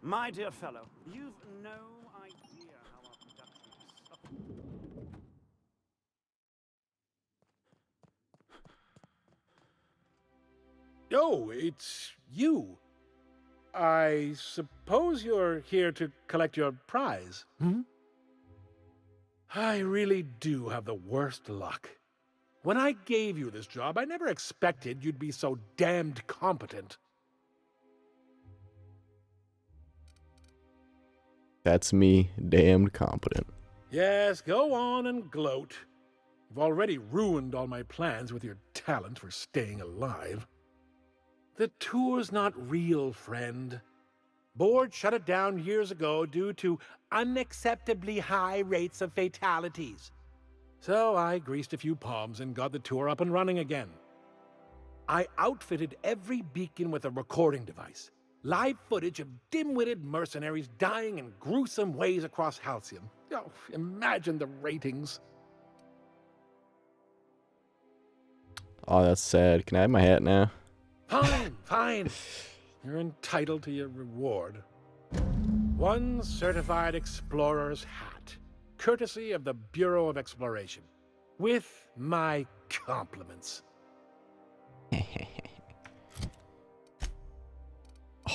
S10: My dear fellow, you've no idea how our production has suffered.
S9: Oh, it's you. I suppose you're here to collect your prize, hmm? I really do have the worst luck. When I gave you this job, I never expected you'd be so damned competent.
S1: That's me, damned competent.
S9: Yes, go on and gloat. You've already ruined all my plans with your talent for staying alive. The tour's not real, friend. Board shut it down years ago due to unacceptably high rates of fatalities. So I greased a few palms and got the tour up and running again. I outfitted every beacon with a recording device. Live footage of dim-witted mercenaries dying in gruesome ways across Halcyon. Oh, imagine the ratings.
S1: Oh, that's sad. Can I have my hat now?
S9: Fine, fine. You're entitled to your reward. 1 certified explorer's hat, courtesy of the Bureau of Exploration, with my compliments.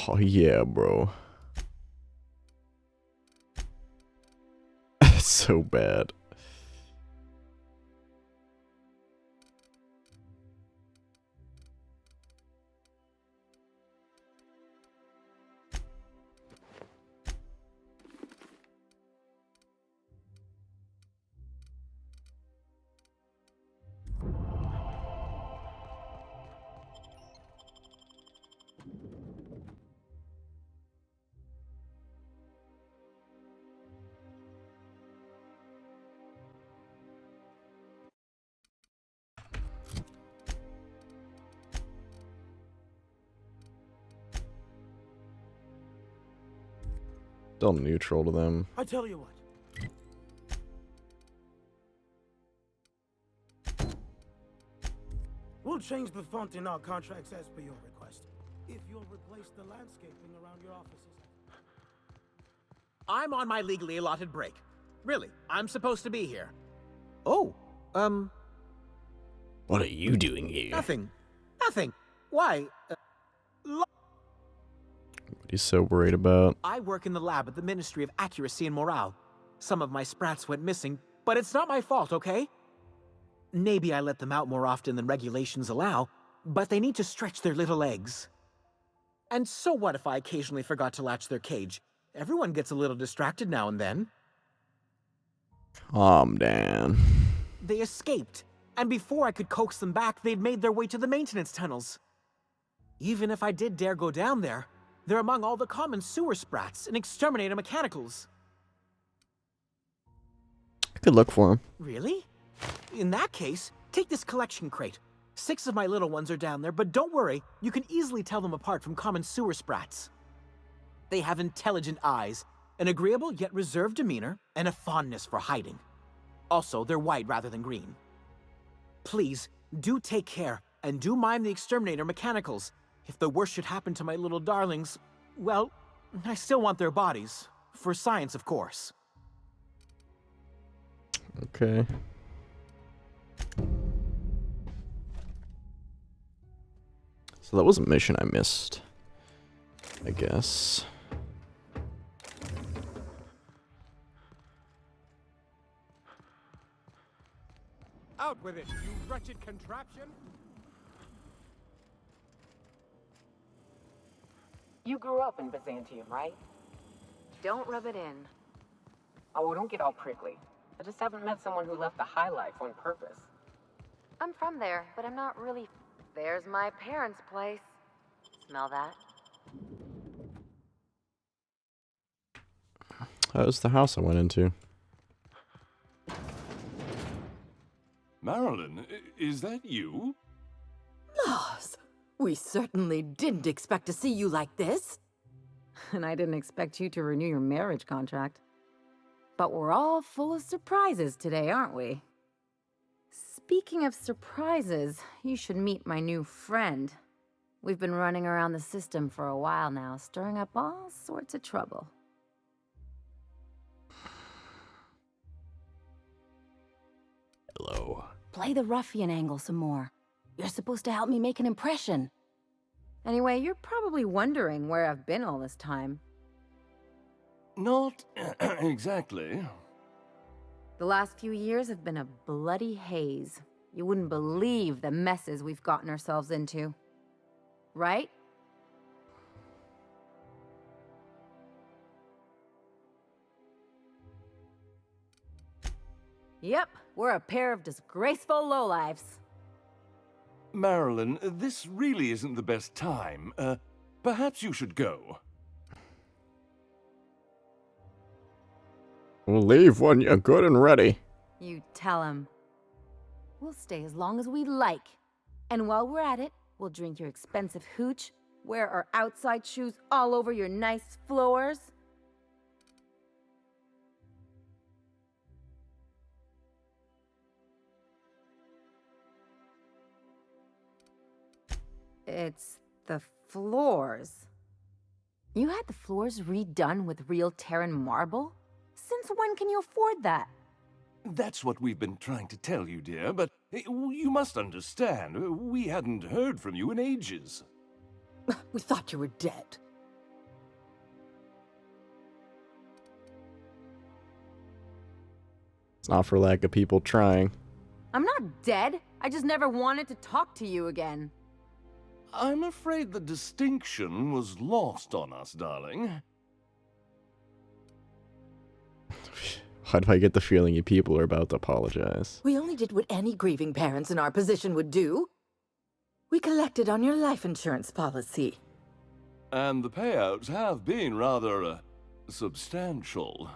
S1: Oh yeah, bro. So bad. Still neutral to them.
S11: I tell you what. We'll change the font in our contracts as per your request. If you'll replace the landscaping around your offices.
S5: I'm on my legally allotted break. Really, I'm supposed to be here. Oh,
S1: What are you doing here?
S5: Nothing. Nothing. Why?
S1: What are you so worried about?
S5: I work in the lab at the Ministry of Accuracy and Morale. Some of my sprats went missing, but it's not my fault, okay? Maybe I let them out more often than regulations allow, but they need to stretch their little legs. And so what if I occasionally forgot to latch their cage? Everyone gets a little distracted now and then.
S1: Calm down.
S5: They escaped, and before I could coax them back, they'd made their way to the maintenance tunnels. Even if I did dare go down there, they're among all the common sewer sprats and exterminator mechanicals.
S1: I could look for him.
S5: Really? In that case, take this collection crate. 6 of my little ones are down there, but don't worry, you can easily tell them apart from common sewer sprats. They have intelligent eyes, an agreeable yet reserved demeanor, and a fondness for hiding. Also, they're white rather than green. Please, do take care, and do mind the exterminator mechanicals. If the worst should happen to my little darlings, well, I still want their bodies. For science, of course.
S1: Okay. So that was a mission I missed, I guess.
S9: Out with it, you wretched contraption!
S4: You grew up in Byzantium, right?
S3: Don't rub it in.
S4: Oh, don't get all prickly. I just haven't met someone who left the high life on purpose.
S3: I'm from there, but I'm not really... There's my parents' place. Smell that?
S1: That was the house I went into.
S22: Marilyn, is that you?
S23: Lars, we certainly didn't expect to see you like this.
S3: And I didn't expect you to renew your marriage contract. But we're all full of surprises today, aren't we? Speaking of surprises, you should meet my new friend. We've been running around the system for a while now, stirring up all sorts of trouble.
S1: Hello.
S8: Play the ruffian angle some more. You're supposed to help me make an impression.
S3: Anyway, you're probably wondering where I've been all this time.
S22: Not exactly.
S3: The last few years have been a bloody haze. You wouldn't believe the messes we've gotten ourselves into. Right? Yep, we're a pair of disgraceful lowlifes.
S22: Marilyn, this really isn't the best time. Perhaps you should go.
S1: We'll leave when you're good and ready.
S3: You tell him. We'll stay as long as we like. And while we're at it, we'll drink your expensive hooch, wear our outside shoes all over your nice floors. It's the floors. You had the floors redone with real Terran marble? Since when can you afford that?
S22: That's what we've been trying to tell you, dear, but you must understand, we hadn't heard from you in ages.
S23: We thought you were dead.
S1: It's not for lack of people trying.
S3: I'm not dead. I just never wanted to talk to you again.
S22: I'm afraid the distinction was lost on us, darling.
S1: Why do I get the feeling you people are about to apologize?
S23: We only did what any grieving parents in our position would do. We collected on your life insurance policy.
S22: And the payouts have been rather, substantial.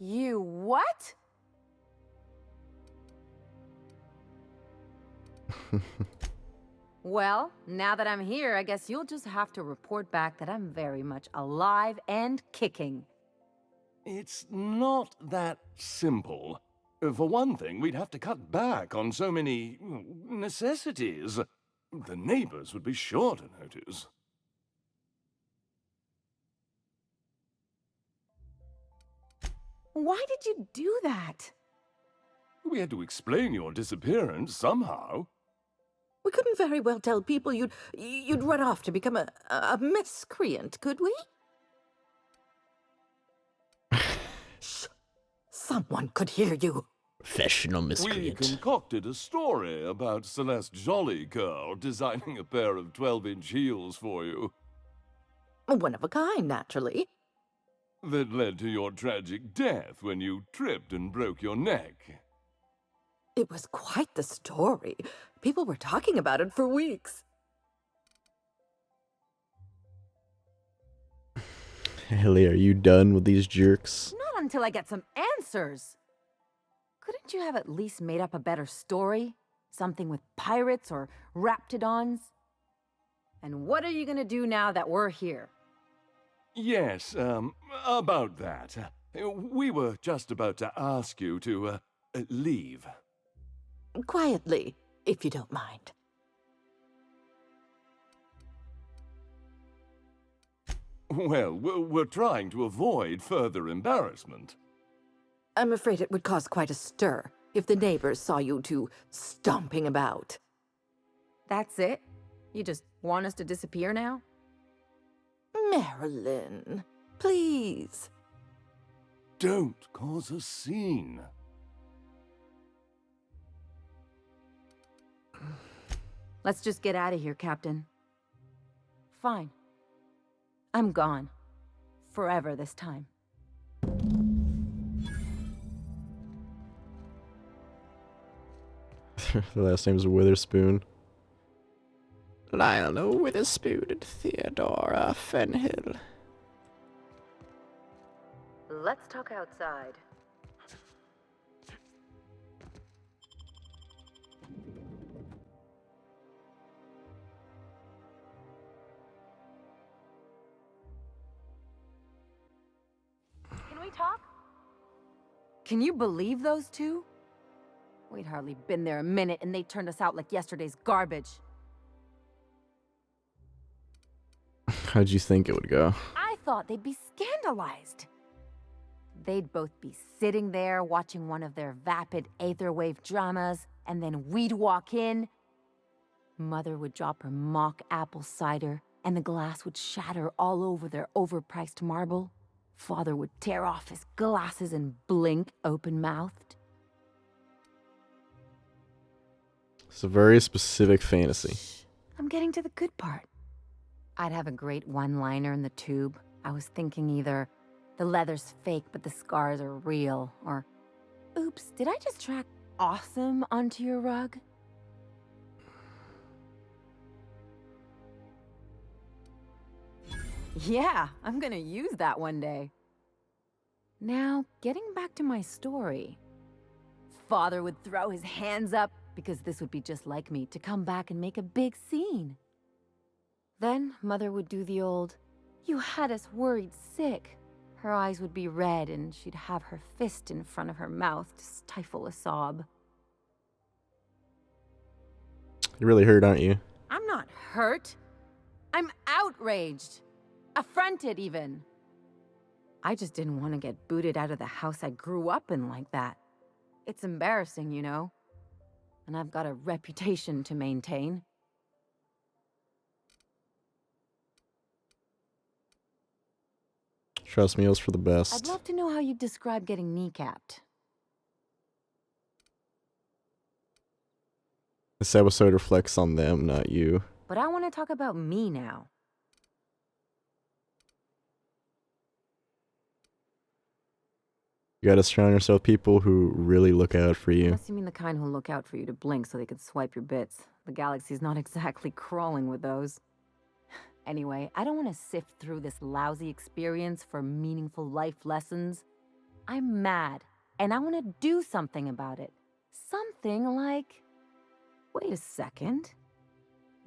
S3: You what?
S20: Well, now that I'm here, I guess you'll just have to report back that I'm very much alive and kicking.
S22: It's not that simple. For one thing, we'd have to cut back on so many necessities. The neighbors would be sure to notice.
S20: Why did you do that?
S22: We had to explain your disappearance somehow.
S23: We couldn't very well tell people you'd run off to become a miscreant, could we? Shh! Someone could hear you.
S1: Professional
S22: We
S1: miscreant.
S22: concocted a story about Celeste Jollycurl designing a pair of 12-inch heels for you.
S23: One of a kind, naturally.
S22: That led to your tragic death when you tripped and broke your neck.
S23: It was quite the story. People were talking about it for weeks.
S1: Haley, are you done with these jerks?
S20: Not until I get some answers. Couldn't you have at least made up a better story? Something with pirates or raptidons? And what are you gonna do now that we're here?
S22: Yes, about that. We were just about to ask you to, leave.
S23: Quietly, if you don't mind.
S22: Well, we're trying to avoid further embarrassment.
S23: I'm afraid it would cause quite a stir if the neighbors saw you two stomping about.
S20: That's it? You just want us to disappear now?
S23: Marilyn, please.
S22: Don't cause a scene.
S20: Let's just get out of here, Captain. Fine. I'm gone. Forever this time.
S1: The last name's Witherspoon. Lionel Witherspoon and Theodora Fenhill.
S20: Let's talk outside. Can we talk? Can you believe those two? We'd hardly been there a minute and they turned us out like yesterday's garbage.
S1: How'd you think it would go?
S20: I thought they'd be scandalized. They'd both be sitting there watching one of their vapid aetherwave dramas, and then we'd walk in. Mother would drop her mock apple cider, and the glass would shatter all over their overpriced marble. Father would tear off his glasses and blink open-mouthed.
S1: It's a very specific fantasy.
S20: I'm getting to the good part. I'd have a great one-liner in the tube. I was thinking either, the leather's fake but the scars are real, or, oops, did I just track awesome onto your rug? Yeah, I'm gonna use that one day. Now, getting back to my story. Father would throw his hands up, because this would be just like me, to come back and make a big scene. Then Mother would do the old, "You had us worried sick." Her eyes would be red and she'd have her fist in front of her mouth to stifle a sob.
S1: You're really hurt, aren't you?
S20: I'm not hurt. I'm outraged. Affronted, even. I just didn't want to get booted out of the house I grew up in like that. It's embarrassing, you know. And I've got a reputation to maintain.
S1: Trust me, it was for the best.
S20: I'd love to know how you describe getting kneecapped.
S1: This episode reflects on them, not you.
S20: But I want to talk about me now.
S1: You gotta surround yourself with people who really look out for you.
S20: Unless you mean the kind who look out for you to blink so they could swipe your bits. The galaxy's not exactly crawling with those. Anyway, I don't want to sift through this lousy experience for meaningful life lessons. I'm mad, and I want to do something about it. Something like... Wait a second.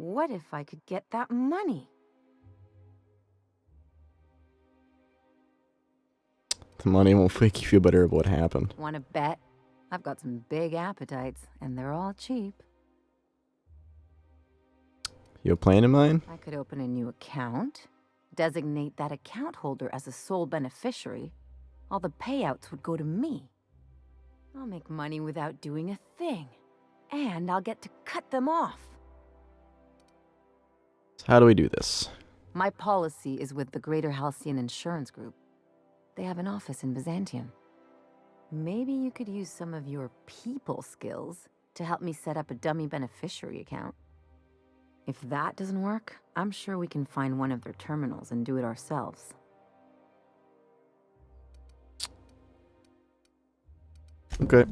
S20: What if I could get that money?
S1: The money won't make you feel better about what happened.
S20: Want to bet? I've got some big appetites, and they're all cheap.
S1: You have a plan in mind?
S20: I could open a new account, designate that account holder as a sole beneficiary. All the payouts would go to me. I'll make money without doing a thing, and I'll get to cut them off.
S1: So how do we do this?
S20: My policy is with the Greater Halcyon Insurance Group. They have an office in Byzantium. Maybe you could use some of your people skills to help me set up a dummy beneficiary account. If that doesn't work, I'm sure we can find one of their terminals and do it ourselves.
S1: Okay.